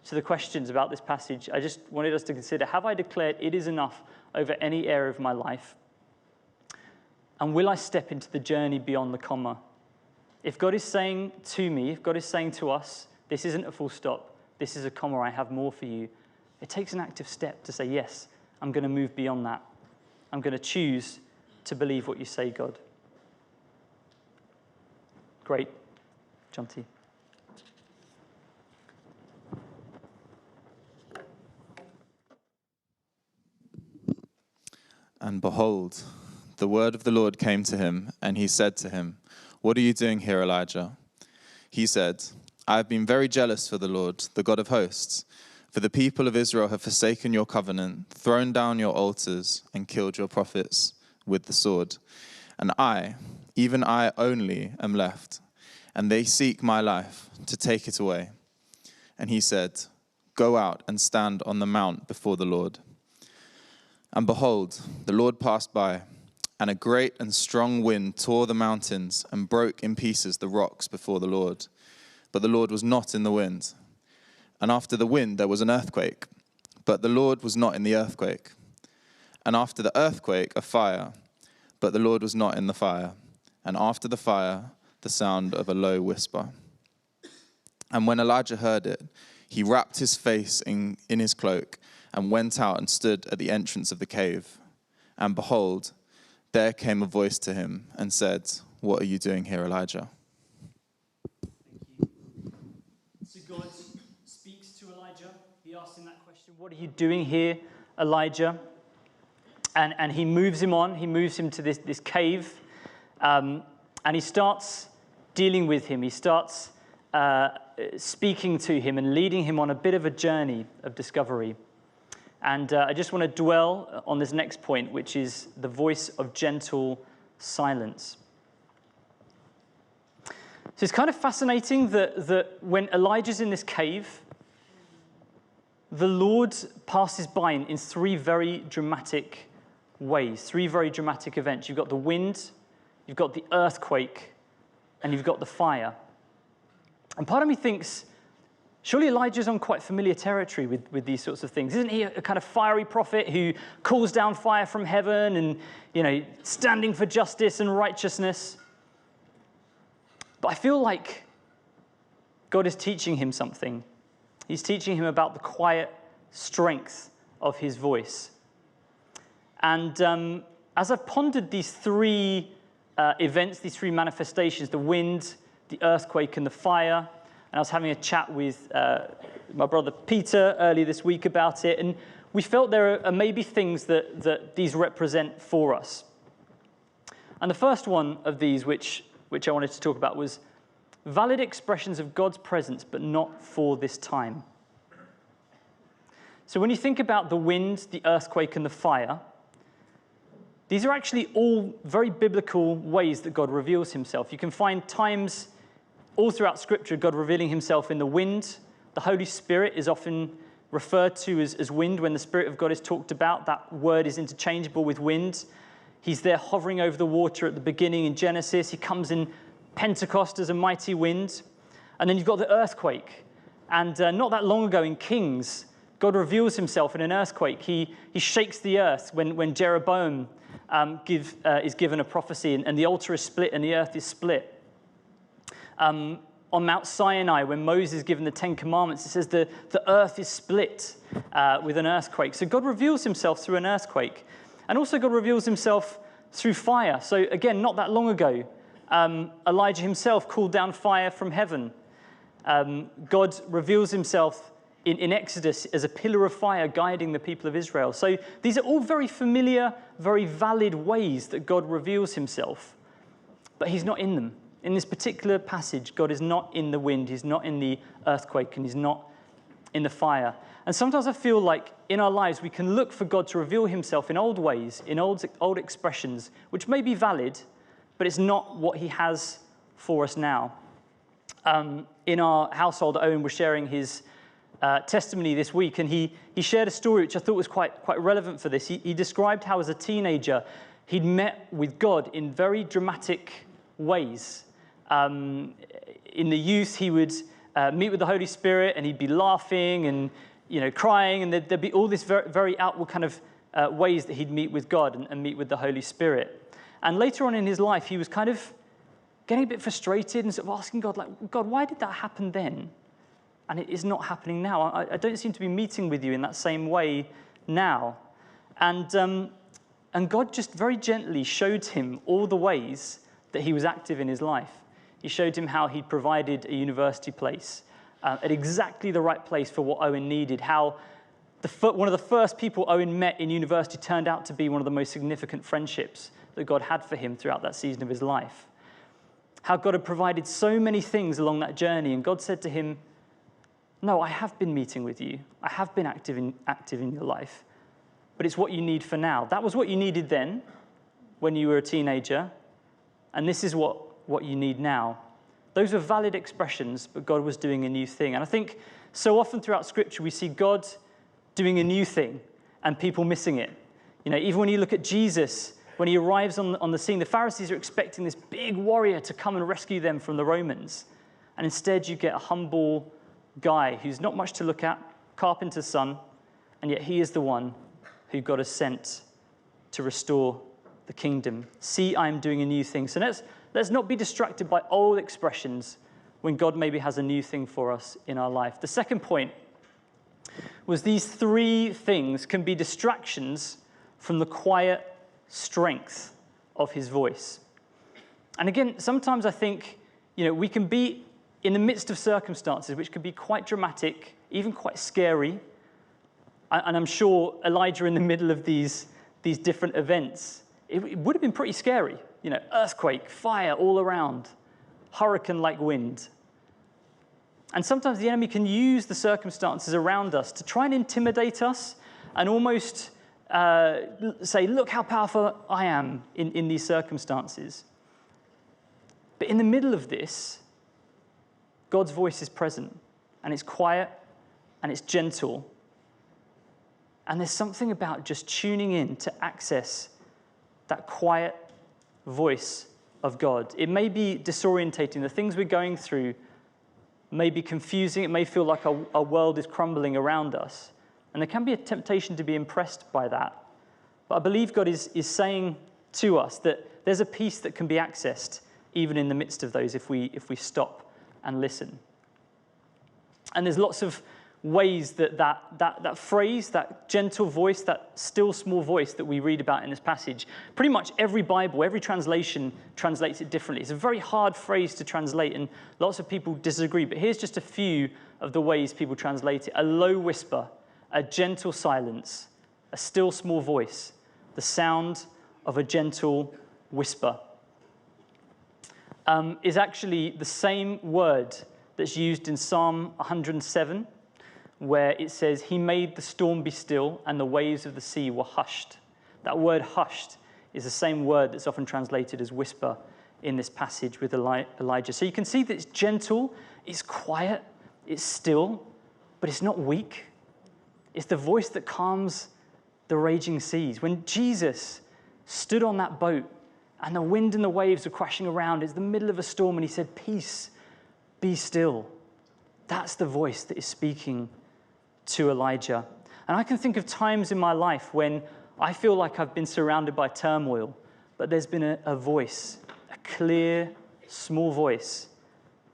to the questions about this passage, I just wanted us to consider, have I declared it is enough over any area of my life? And will I step into the journey beyond the comma? If God is saying to me, if God is saying to us, this isn't a full stop, this is a comma, I have more for you, it takes an active step to say, yes, I'm going to move beyond that. I'm going to choose to believe what you say, God. Great. John T. And behold, the word of the Lord came to him, and he said to him, "What are you doing here, Elijah?" He said, "I have been very jealous for the Lord, the God of hosts, for the people of Israel have forsaken your covenant, thrown down your altars, and killed your prophets with the sword. And I, even I only, am left, and they seek my life to take it away." And he said, "Go out and stand on the mount before the Lord." And behold, the Lord passed by, and a great and strong wind tore the mountains and broke in pieces the rocks before the Lord. But the Lord was not in the wind. And after the wind there was an earthquake, but the Lord was not in the earthquake. And after the earthquake a fire, but the Lord was not in the fire. And after the fire the sound of a low whisper. And when Elijah heard it, he wrapped his face in his cloak and went out and stood at the entrance of the cave. And behold, there came a voice to him and said, "What are you doing here, Elijah?" Thank you. So God speaks to Elijah. He asks him that question, "What are you doing here, Elijah?" And he moves him on. He moves him to this cave. And he starts dealing with him. He starts speaking to him and leading him on a bit of a journey of discovery. And I just want to dwell on this next point, which is the voice of gentle silence. So it's kind of fascinating that when Elijah's in this cave, the Lord passes by in three very dramatic ways, three very dramatic events. You've got the wind, you've got the earthquake, and you've got the fire. And part of me thinks, surely Elijah's on quite familiar territory with these sorts of things. Isn't he a kind of fiery prophet who calls down fire from heaven and, standing for justice and righteousness? But I feel like God is teaching him something. He's teaching him about the quiet strength of his voice. And as I've pondered these three events, these three manifestations, the wind, the earthquake, and the fire, and I was having a chat with my brother Peter earlier this week about it, and we felt there are maybe things that these represent for us. And the first one of these, which I wanted to talk about, was valid expressions of God's presence, but not for this time. So when you think about the wind, the earthquake, and the fire, these are actually all very biblical ways that God reveals himself. You can find times all throughout Scripture, God revealing himself in the wind. The Holy Spirit is often referred to as wind when the Spirit of God is talked about. That word is interchangeable with wind. He's there hovering over the water at the beginning in Genesis. He comes in Pentecost as a mighty wind. And then you've got the earthquake. And not that long ago in Kings, God reveals himself in an earthquake. He shakes the earth when Jeroboam is given a prophecy, and the altar is split and the earth is split. On Mount Sinai, when Moses is given the Ten Commandments, it says the earth is split with an earthquake. So God reveals himself through an earthquake. And also God reveals himself through fire. So again, not that long ago, Elijah himself called down fire from heaven. God reveals himself in Exodus as a pillar of fire guiding the people of Israel. So these are all very familiar, very valid ways that God reveals himself. But he's not in them. In this particular passage, God is not in the wind, he's not in the earthquake, and he's not in the fire. And sometimes I feel like in our lives we can look for God to reveal himself in old ways, in old expressions, which may be valid, but it's not what he has for us now. In our household, Owen was sharing his testimony this week, and he shared a story which I thought was quite relevant for this. He described how as a teenager he'd met with God in very dramatic ways. In the youth, he would meet with the Holy Spirit, and he'd be laughing and crying, and there'd be all this very, very outward kind of ways that he'd meet with God and meet with the Holy Spirit. And later on in his life, he was kind of getting a bit frustrated and sort of asking God, like, God, why did that happen then? And it is not happening now. I don't seem to be meeting with you in that same way now. And God just very gently showed him all the ways that he was active in his life. He showed him how he'd provided a university place at exactly the right place for what Owen needed, how one of the first people Owen met in university turned out to be one of the most significant friendships that God had for him throughout that season of his life. How God had provided so many things along that journey, and God said to him, no, I have been meeting with you. I have been active in your life, but it's what you need for now. That was what you needed then when you were a teenager, and this is what you need now. Those were valid expressions, but God was doing a new thing. And I think so often throughout Scripture, we see God doing a new thing and people missing it. Even when you look at Jesus, when he arrives on the scene, the Pharisees are expecting this big warrior to come and rescue them from the Romans. And instead you get a humble guy who's not much to look at, carpenter's son, and yet he is the one who God has sent to restore the kingdom. See, I am doing a new thing. So let's not be distracted by old expressions when God maybe has a new thing for us in our life. The second point was these three things can be distractions from the quiet strength of his voice. And again, sometimes I think, we can be in the midst of circumstances which can be quite dramatic, even quite scary. And I'm sure Elijah in the middle of these different events, it would have been pretty scary. Earthquake, fire all around, hurricane-like wind. And sometimes the enemy can use the circumstances around us to try and intimidate us and almost say, look how powerful I am in these circumstances. But in the middle of this, God's voice is present, and it's quiet, and it's gentle. And there's something about just tuning in to access that quiet voice of God. It may be disorientating. The things we're going through may be confusing. It may feel like our world is crumbling around us. And there can be a temptation to be impressed by that. But I believe God is saying to us that there's a peace that can be accessed even in the midst of those if we stop and listen. And there's lots of ways that phrase, that gentle voice, that still small voice that we read about in this passage, pretty much every Bible, every translation translates it differently. It's a very hard phrase to translate, and lots of people disagree. But here's just a few of the ways people translate it. A low whisper, a gentle silence, a still small voice, the sound of a gentle whisper. Is actually the same word that's used in Psalm 107, where it says, he made the storm be still and the waves of the sea were hushed. That word hushed is the same word that's often translated as whisper in this passage with Elijah. So you can see that it's gentle, it's quiet, it's still, but it's not weak. It's the voice that calms the raging seas. When Jesus stood on that boat and the wind and the waves were crashing around, it's the middle of a storm, and he said, peace, be still. That's the voice that is speaking to Elijah. And I can think of times in my life when I feel like I've been surrounded by turmoil, but there's been a voice, a clear, small voice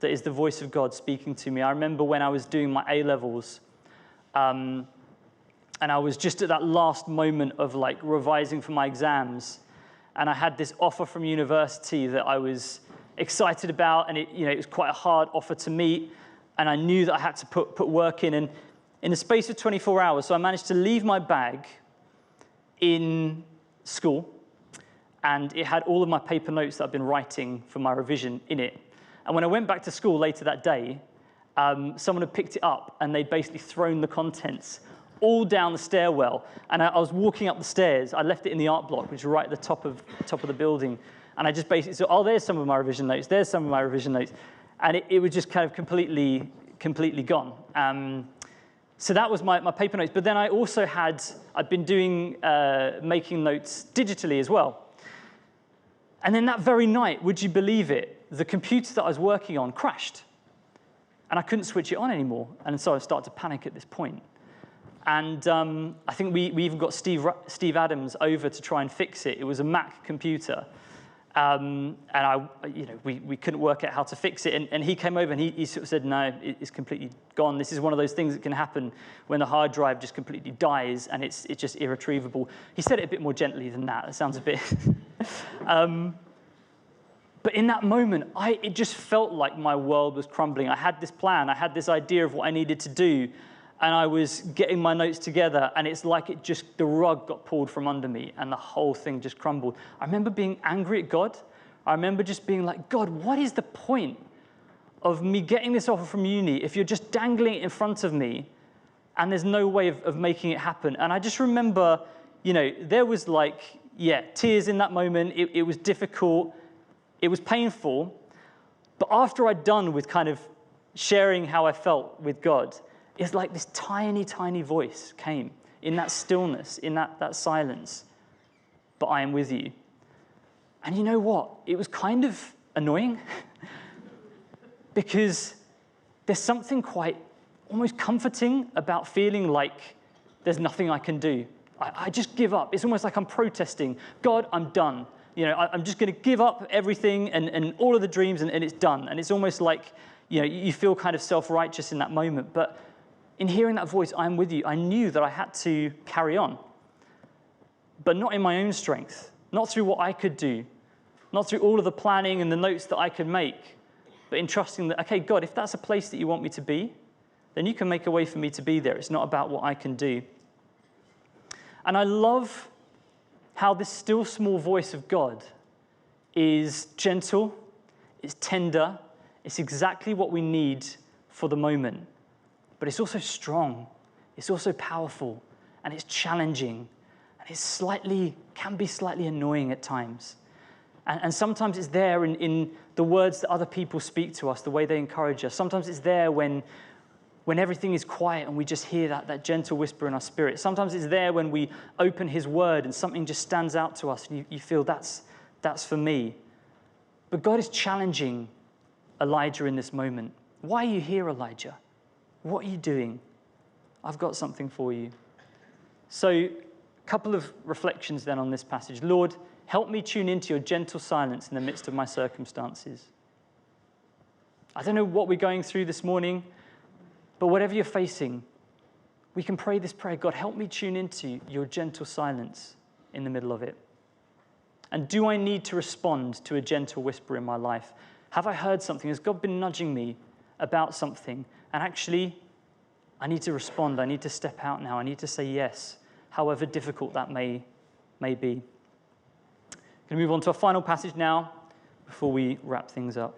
that is the voice of God speaking to me. I remember when I was doing my A-levels, and I was just at that last moment of revising for my exams, and I had this offer from university that I was excited about, and it was quite a hard offer to meet, and I knew that I had to put work in, and in the space of 24 hours, so I managed to leave my bag in school, and it had all of my paper notes that I've been writing for my revision in it. And when I went back to school later that day, someone had picked it up and they'd basically thrown the contents all down the stairwell. And I was walking up the stairs. I left it in the art block, which is right at the top of the building. And I just basically said, oh, there's some of my revision notes. There's some of my revision notes. And it was just kind of completely gone. So that was my paper notes. But then I also I'd been doing making notes digitally as well. And then that very night, would you believe it, the computer that I was working on crashed. And I couldn't switch it on anymore. And so I started to panic at this point. And I think we even got Steve Adams over to try and fix it. It was a Mac computer. And we couldn't work out how to fix it. And he came over and he sort of said, no, it's completely gone. This is one of those things that can happen when the hard drive just completely dies and it's just irretrievable. He said it a bit more gently than that. It sounds a bit... But in that moment, it just felt like my world was crumbling. I had this plan. I had this idea of what I needed to do. And I was getting my notes together, and it's like the rug got pulled from under me, and the whole thing just crumbled. I remember being angry at God. I remember just being like, God, what is the point of me getting this offer from uni if you're just dangling it in front of me, and there's no way of making it happen? And I just remember, there was tears in that moment. It was difficult. It was painful. But after I'd done with kind of sharing how I felt with God, it's like this tiny, tiny voice came in that stillness, in that silence. But I am with you. And you know what? It was kind of annoying because there's something quite almost comforting about feeling like there's nothing I can do. I just give up. It's almost like I'm protesting. God, I'm done. I'm just going to give up everything and all of the dreams and it's done. And it's almost like, you feel kind of self-righteous in that moment. But in hearing that voice, I'm with you, I knew that I had to carry on, but not in my own strength, not through what I could do, not through all of the planning and the notes that I could make, but in trusting that, okay, God, if that's a place that you want me to be, then you can make a way for me to be there. It's not about what I can do. And I love how this still small voice of God is gentle, it's tender, it's exactly what we need for the moment. But it's also strong, it's also powerful, and it's challenging, and it can be slightly annoying at times. And sometimes it's there in the words that other people speak to us, the way they encourage us. Sometimes it's there when everything is quiet and we just hear that gentle whisper in our spirit. Sometimes it's there when we open his word and something just stands out to us and you feel that's for me. But God is challenging Elijah in this moment. Why are you here, Elijah? What are you doing? I've got something for you. So, a couple of reflections then on this passage. Lord, help me tune into your gentle silence in the midst of my circumstances. I don't know what we're going through this morning, but whatever you're facing, we can pray this prayer. God, help me tune into your gentle silence in the middle of it. And do I need to respond to a gentle whisper in my life? Have I heard something? Has God been nudging me about something? And actually, I need to respond. I need to step out now. I need to say yes, however difficult that may be. Going to move on to a final passage now before we wrap things up.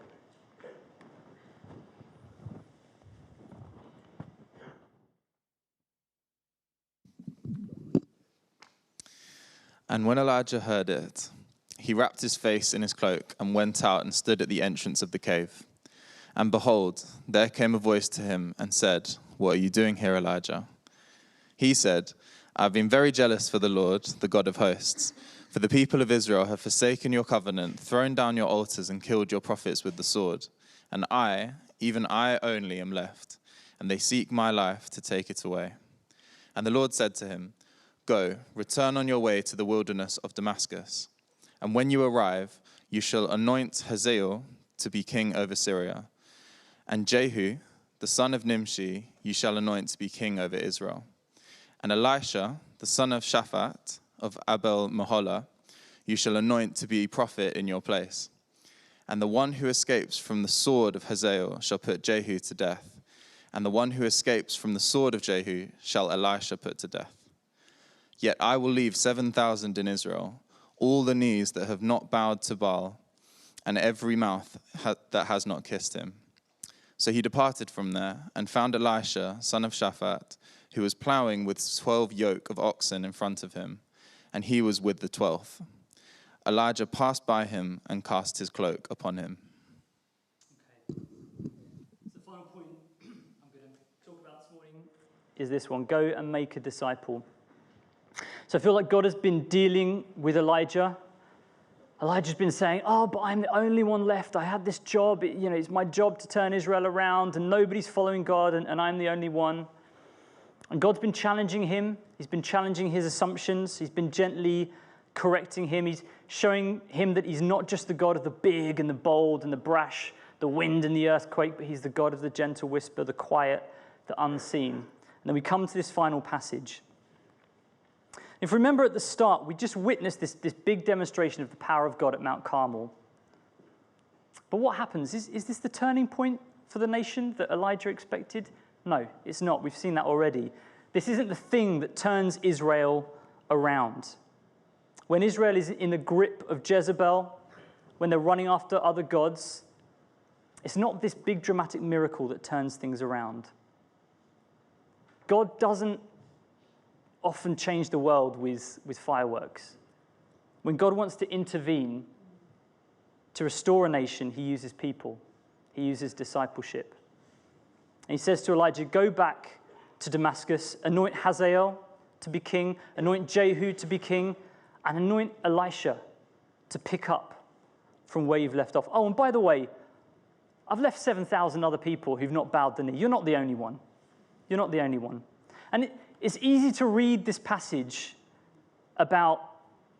And when Elijah heard it, he wrapped his face in his cloak and went out and stood at the entrance of the cave. And behold, there came a voice to him and said, "What are you doing here, Elijah?" He said, "I've been very jealous for the Lord, the God of hosts. For the people of Israel have forsaken your covenant, thrown down your altars, and killed your prophets with the sword. And I, even I only, am left, and they seek my life to take it away." And the Lord said to him, "Go, return on your way to the wilderness of Damascus. And when you arrive, you shall anoint Hazael to be king over Syria. And Jehu, the son of Nimshi, you shall anoint to be king over Israel. And Elisha, the son of Shaphat of Abel-Meholah, you shall anoint to be prophet in your place. And the one who escapes from the sword of Hazael shall put Jehu to death. And the one who escapes from the sword of Jehu shall Elisha put to death. Yet I will leave 7,000 in Israel, all the knees that have not bowed to Baal, and every mouth that has not kissed him. So he departed from there and found Elisha, son of Shaphat, who was plowing with 12 yoke of oxen in front of him, and he was with the 12th. Elijah passed by him and cast his cloak upon him. Okay. The final point I'm going to talk about this morning is this one: go and make a disciple. So I feel like God has been dealing with Elijah. Elijah's been saying, oh, but I'm the only one left. I had this job. It's my job to turn Israel around, and nobody's following God, and I'm the only one. And God's been challenging him. He's been challenging his assumptions. He's been gently correcting him. He's showing him that he's not just the God of the big and the bold and the brash, the wind and the earthquake, but he's the God of the gentle whisper, the quiet, the unseen. And then we come to this final passage. If you remember at the start, we just witnessed this big demonstration of the power of God at Mount Carmel. But what happens? Is this the turning point for the nation that Elijah expected? No, it's not. We've seen that already. This isn't the thing that turns Israel around. When Israel is in the grip of Jezebel, when they're running after other gods, it's not this big dramatic miracle that turns things around. God doesn't often change the world with fireworks. When God wants to intervene to restore a nation, he uses people. He uses discipleship. And he says to Elijah, go back to Damascus, anoint Hazael to be king, anoint Jehu to be king, and anoint Elisha to pick up from where you've left off. Oh, and by the way, I've left 7,000 other people who've not bowed the knee. You're not the only one. You're not the only one. And it's easy to read this passage about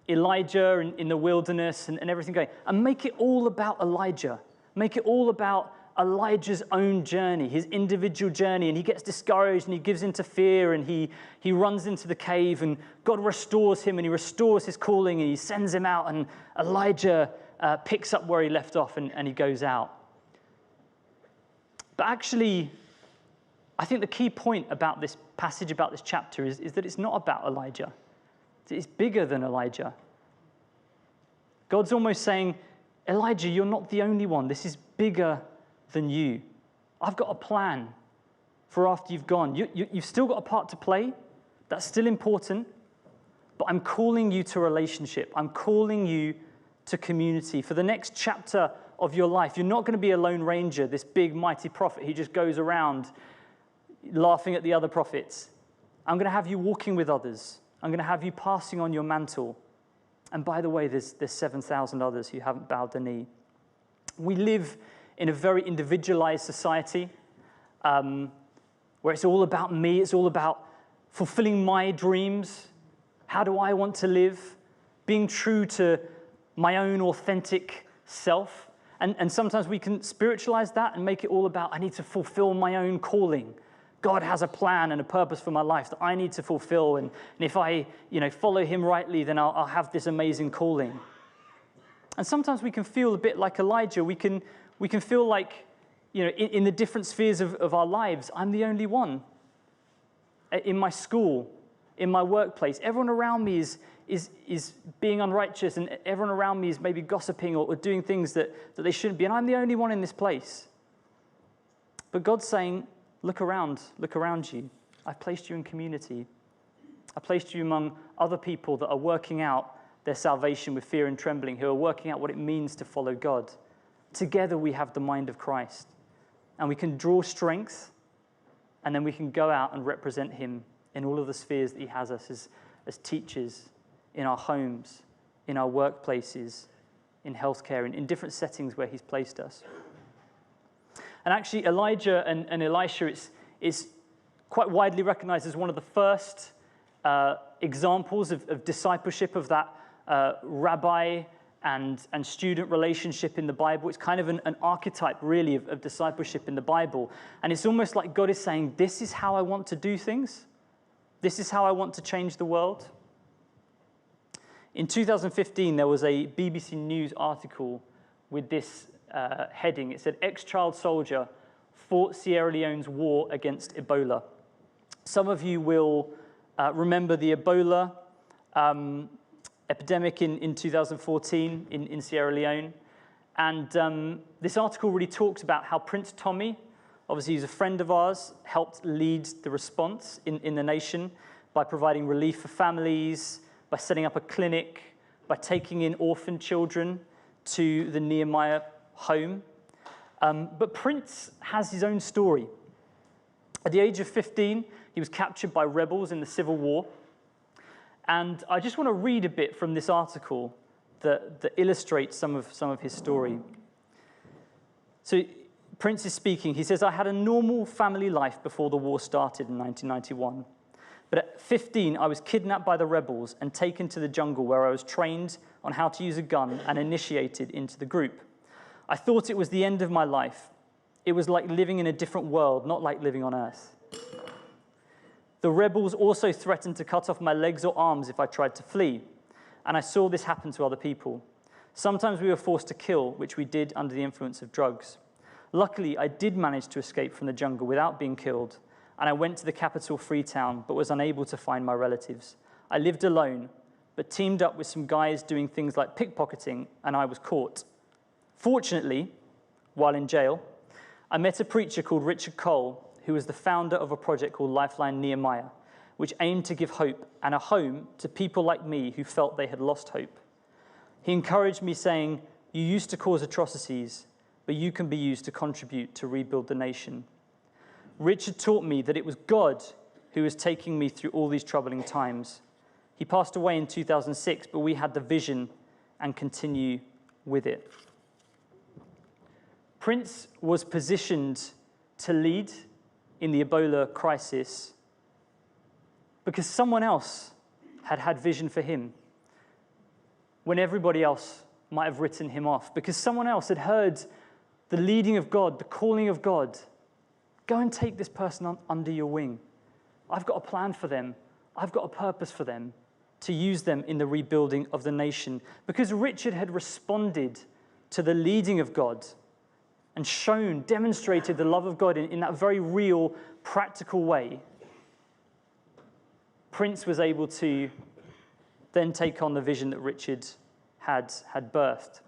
Elijah in the wilderness and everything going, and make it all about Elijah. Make it all about Elijah's own journey, his individual journey, and he gets discouraged and he gives into fear and he runs into the cave and God restores him and he restores his calling and he sends him out and Elijah picks up where he left off and he goes out. But actually, I think the key point about this passage, about this chapter, is that it's not about Elijah. It's bigger than Elijah. God's almost saying, Elijah, you're not the only one. This is bigger than you. I've got a plan for after you've gone. You've still got a part to play. That's still important. But I'm calling you to relationship. I'm calling you to community. For the next chapter of your life, you're not going to be a lone ranger, this big, mighty prophet who just goes around laughing at the other prophets. I'm going to have you walking with others. I'm going to have you passing on your mantle. And by the way, there's 7,000 others who haven't bowed the knee. We live in a very individualized society where it's all about me. It's all about fulfilling my dreams. How do I want to live? Being true to my own authentic self. And sometimes we can spiritualize that and make it all about, I need to fulfill my own calling. God has a plan and a purpose for my life that I need to fulfill. And if I follow him rightly, then I'll have this amazing calling. And sometimes we can feel a bit like Elijah. We can feel like, in the different spheres of our lives, I'm the only one. In my school, in my workplace, everyone around me is being unrighteous, and everyone around me is maybe gossiping or doing things that they shouldn't be. And I'm the only one in this place. But God's saying, look around you. I've placed you in community. I placed you among other people that are working out their salvation with fear and trembling, who are working out what it means to follow God. Together we have the mind of Christ. And we can draw strength, and then we can go out and represent him in all of the spheres that he has us as teachers, in our homes, in our workplaces, in healthcare, in different settings where he's placed us. And actually, Elijah and Elisha is quite widely recognized as one of the first examples of discipleship of that rabbi and student relationship in the Bible. It's kind of an archetype, really, of discipleship in the Bible. And it's almost like God is saying, this is how I want to do things. This is how I want to change the world. In 2015, there was a BBC News article with this heading. It said, ex-child soldier fought Sierra Leone's war against Ebola. Some of you will remember the Ebola epidemic in 2014 in Sierra Leone. And this article really talks about how Prince Tommy Obviously, he's a friend of ours, helped lead the response in the nation by providing relief for families, by setting up a clinic, by taking in orphan children to the Nehemiah home. But Prince has his own story. At the age of 15, he was captured by rebels in the Civil War. And I just want to read a bit from this article that illustrates some of his story. So Prince is speaking. He says, "I had a normal family life before the war started in 1991. But at 15, I was kidnapped by the rebels and taken to the jungle where I was trained on how to use a gun and initiated into the group. I thought it was the end of my life. It was like living in a different world, not like living on Earth. The rebels also threatened to cut off my legs or arms if I tried to flee, and I saw this happen to other people. Sometimes we were forced to kill, which we did under the influence of drugs. Luckily, I did manage to escape from the jungle without being killed, and I went to the capital, Freetown, but was unable to find my relatives. I lived alone, but teamed up with some guys doing things like pickpocketing, and I was caught. Fortunately, while in jail, I met a preacher called Richard Cole, who was the founder of a project called Lifeline Nehemiah, which aimed to give hope and a home to people like me who felt they had lost hope. He encouraged me, saying, 'You used to cause atrocities, but you can be used to contribute to rebuild the nation.' Richard taught me that it was God who was taking me through all these troubling times. He passed away in 2006, but we had the vision and continue with it." Prince was positioned to lead in the Ebola crisis because someone else had had vision for him when everybody else might have written him off, because someone else had heard the leading of God, the calling of God. Go and take this person under your wing. I've got a plan for them. I've got a purpose for them, to use them in the rebuilding of the nation. Because Richard had responded to the leading of God and demonstrated the love of God in that very real, practical way, Prince was able to then take on the vision that Richard had birthed.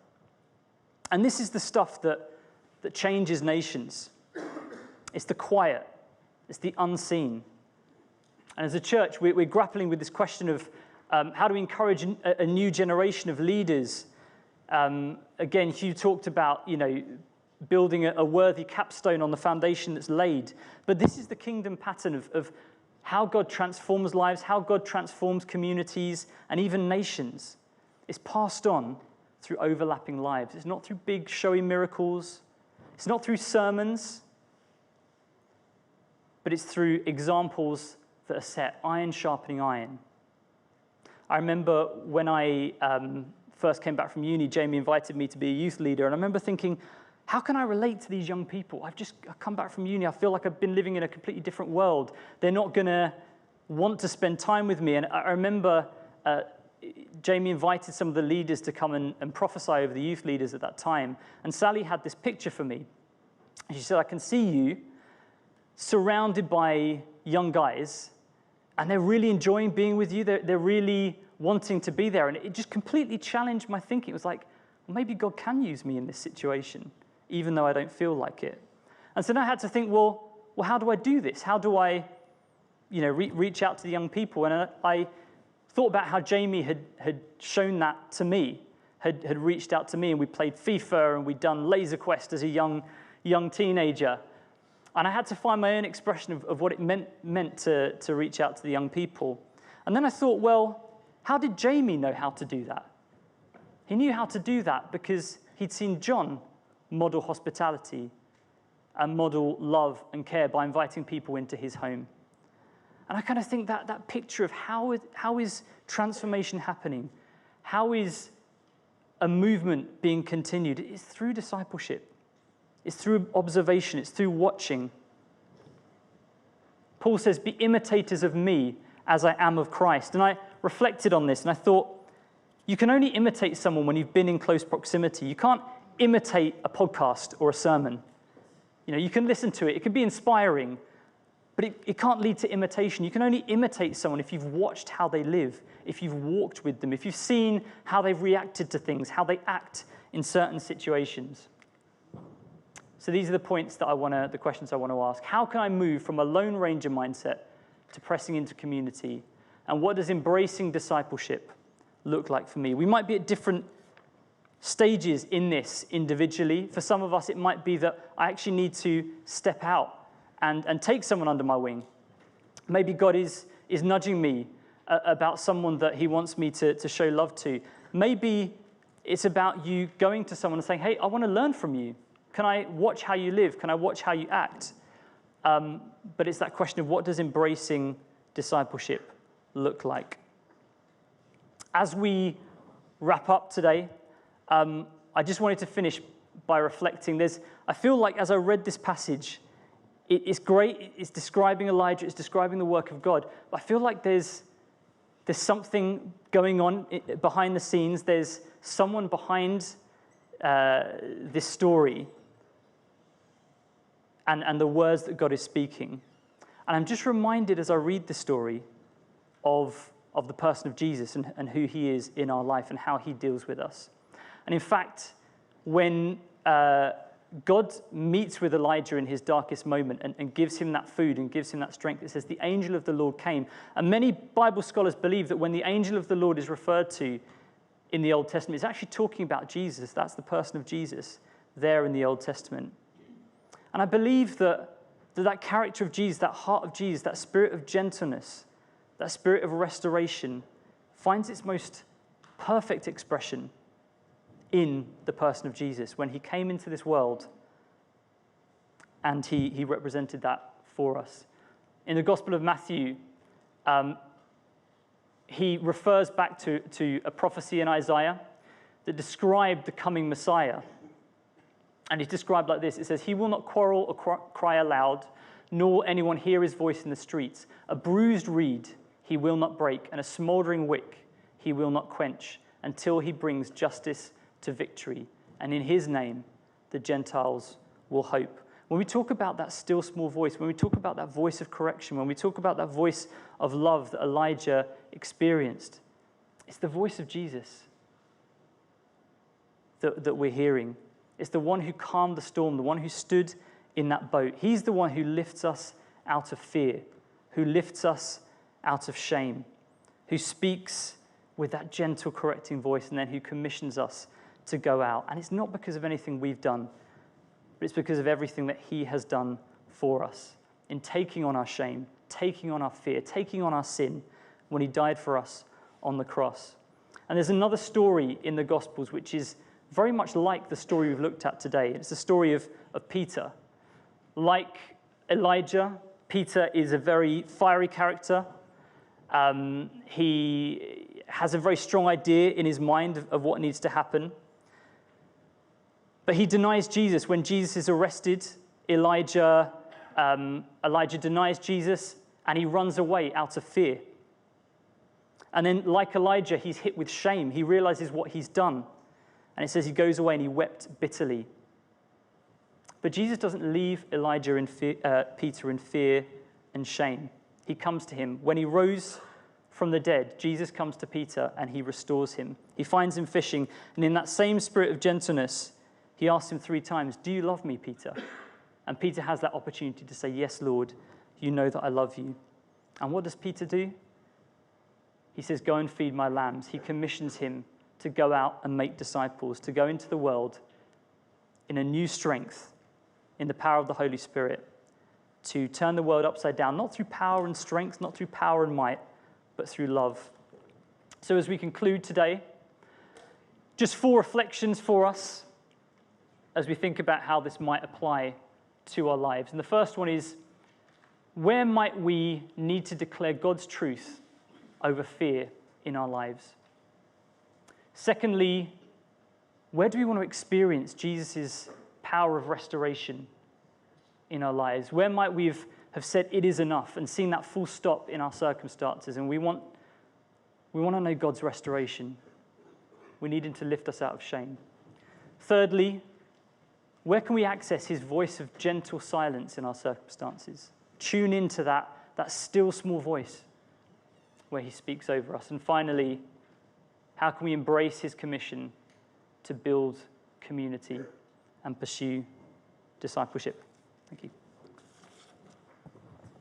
And this is the stuff that changes nations. It's the quiet. It's the unseen. And as a church, we're grappling with this question of how do we encourage a new generation of leaders? Again, Hugh talked about, building a worthy capstone on the foundation that's laid. But this is the kingdom pattern of how God transforms lives, how God transforms communities, and even nations. It's passed on through overlapping lives. It's not through big, showy miracles. It's not through sermons. But it's through examples that are set, iron sharpening iron. I remember when I first came back from uni, Jamie invited me to be a youth leader, and I remember thinking, how can I relate to these young people? I've come back from uni. I feel like I've been living in a completely different world. They're not going to want to spend time with me. And I remember Jamie invited some of the leaders to come and prophesy over the youth leaders at that time. And Sally had this picture for me. And she said, "I can see you surrounded by young guys, and they're really enjoying being with you. They're really wanting to be there." And it just completely challenged my thinking. It was like, well, maybe God can use me in this situation, even though I don't feel like it. And so then I had to think, well, how do I do this? How do I, reach out to the young people? And I thought about how Jamie had shown that to me, had reached out to me, and we played FIFA, and we'd done Laser Quest as a young teenager. And I had to find my own expression of what it meant to reach out to the young people. And then I thought, well, how did Jamie know how to do that? He knew how to do that because he'd seen John model hospitality and model love and care by inviting people into his home. And I kind of think that picture of how is transformation happening, how is a movement being continued, is through discipleship. It's through observation. It's through watching. Paul says, "Be imitators of me as I am of Christ." And I reflected on this, and I thought, you can only imitate someone when you've been in close proximity. You can't imitate a podcast or a sermon. You can listen to it. It can be inspiring, but it can't lead to imitation. You can only imitate someone if you've watched how they live, if you've walked with them, if you've seen how they've reacted to things, how they act in certain situations. So these are the questions I want to ask. How can I move from a Lone Ranger mindset to pressing into community? And what does embracing discipleship look like for me? We might be at different stages in this individually. For some of us, it might be that I actually need to step out and take someone under my wing. Maybe God is nudging me about someone that he wants me to show love to. Maybe it's about you going to someone and saying, hey, I want to learn from you. Can I watch how you live? Can I watch how you act? But it's that question of what does embracing discipleship look like? As we wrap up today, I just wanted to finish by reflecting. I feel like as I read this passage, it's great. It's describing Elijah. It's describing the work of God. But I feel like there's something going on behind the scenes. There's someone behind this story and the words that God is speaking. And I'm just reminded as I read the story of the person of Jesus and who he is in our life and how he deals with us. And in fact, when God meets with Elijah in his darkest moment and gives him that food and gives him that strength, it says the angel of the Lord came. And many Bible scholars believe that when the angel of the Lord is referred to in the Old Testament, it's actually talking about Jesus. That's the person of Jesus there in the Old Testament. And I believe that character of Jesus, that heart of Jesus, that spirit of gentleness, that spirit of restoration finds its most perfect expression in the person of Jesus when he came into this world and he represented that for us. In the Gospel of Matthew, he refers back to a prophecy in Isaiah that described the coming Messiah. And it's described like this. It says, he will not quarrel or cry aloud, nor anyone hear his voice in the streets. A bruised reed he will not break, and a smoldering wick he will not quench, until he brings justice to victory. And in his name, the Gentiles will hope. When we talk about that still small voice, when we talk about that voice of correction, when we talk about that voice of love that Elijah experienced, it's the voice of Jesus that we're hearing. It's the one who calmed the storm, the one who stood in that boat. He's the one who lifts us out of fear, who lifts us out of shame, who speaks with that gentle correcting voice, and then who commissions us to go out. And it's not because of anything we've done, but it's because of everything that he has done for us in taking on our shame, taking on our fear, taking on our sin when he died for us on the cross. And there's another story in the Gospels which is very much like the story we've looked at today. It's the story of Peter. Like Elijah, Peter is a very fiery character. He has a very strong idea in his mind of what needs to happen. But he denies Jesus. When Jesus is arrested, Elijah denies Jesus and he runs away out of fear. And then, like Elijah, he's hit with shame. He realizes what he's done. And it says he goes away and he wept bitterly. But Jesus doesn't leave Peter in fear and shame. He comes to him. When he rose from the dead, Jesus comes to Peter and he restores him. He finds him fishing, and in that same spirit of gentleness, he asks him 3 times, do you love me, Peter? And Peter has that opportunity to say, yes, Lord, you know that I love you. And what does Peter do? He says, go and feed my lambs. He commissions him to go out and make disciples, to go into the world in a new strength, in the power of the Holy Spirit, to turn the world upside down, not through power and strength, not through power and might, but through love. So as we conclude today, just 4 reflections for us as we think about how this might apply to our lives. And the first one is, where might we need to declare God's truth over fear in our lives? Secondly, where do we want to experience Jesus' power of restoration in our lives? Where might we have said it is enough and seen that full stop in our circumstances, and we want to know God's restoration? We need him to lift us out of shame. Thirdly, where can we access his voice of gentle silence in our circumstances? Tune into that still small voice where he speaks over us. And finally, how can we embrace his commission to build community and pursue discipleship. Thank you.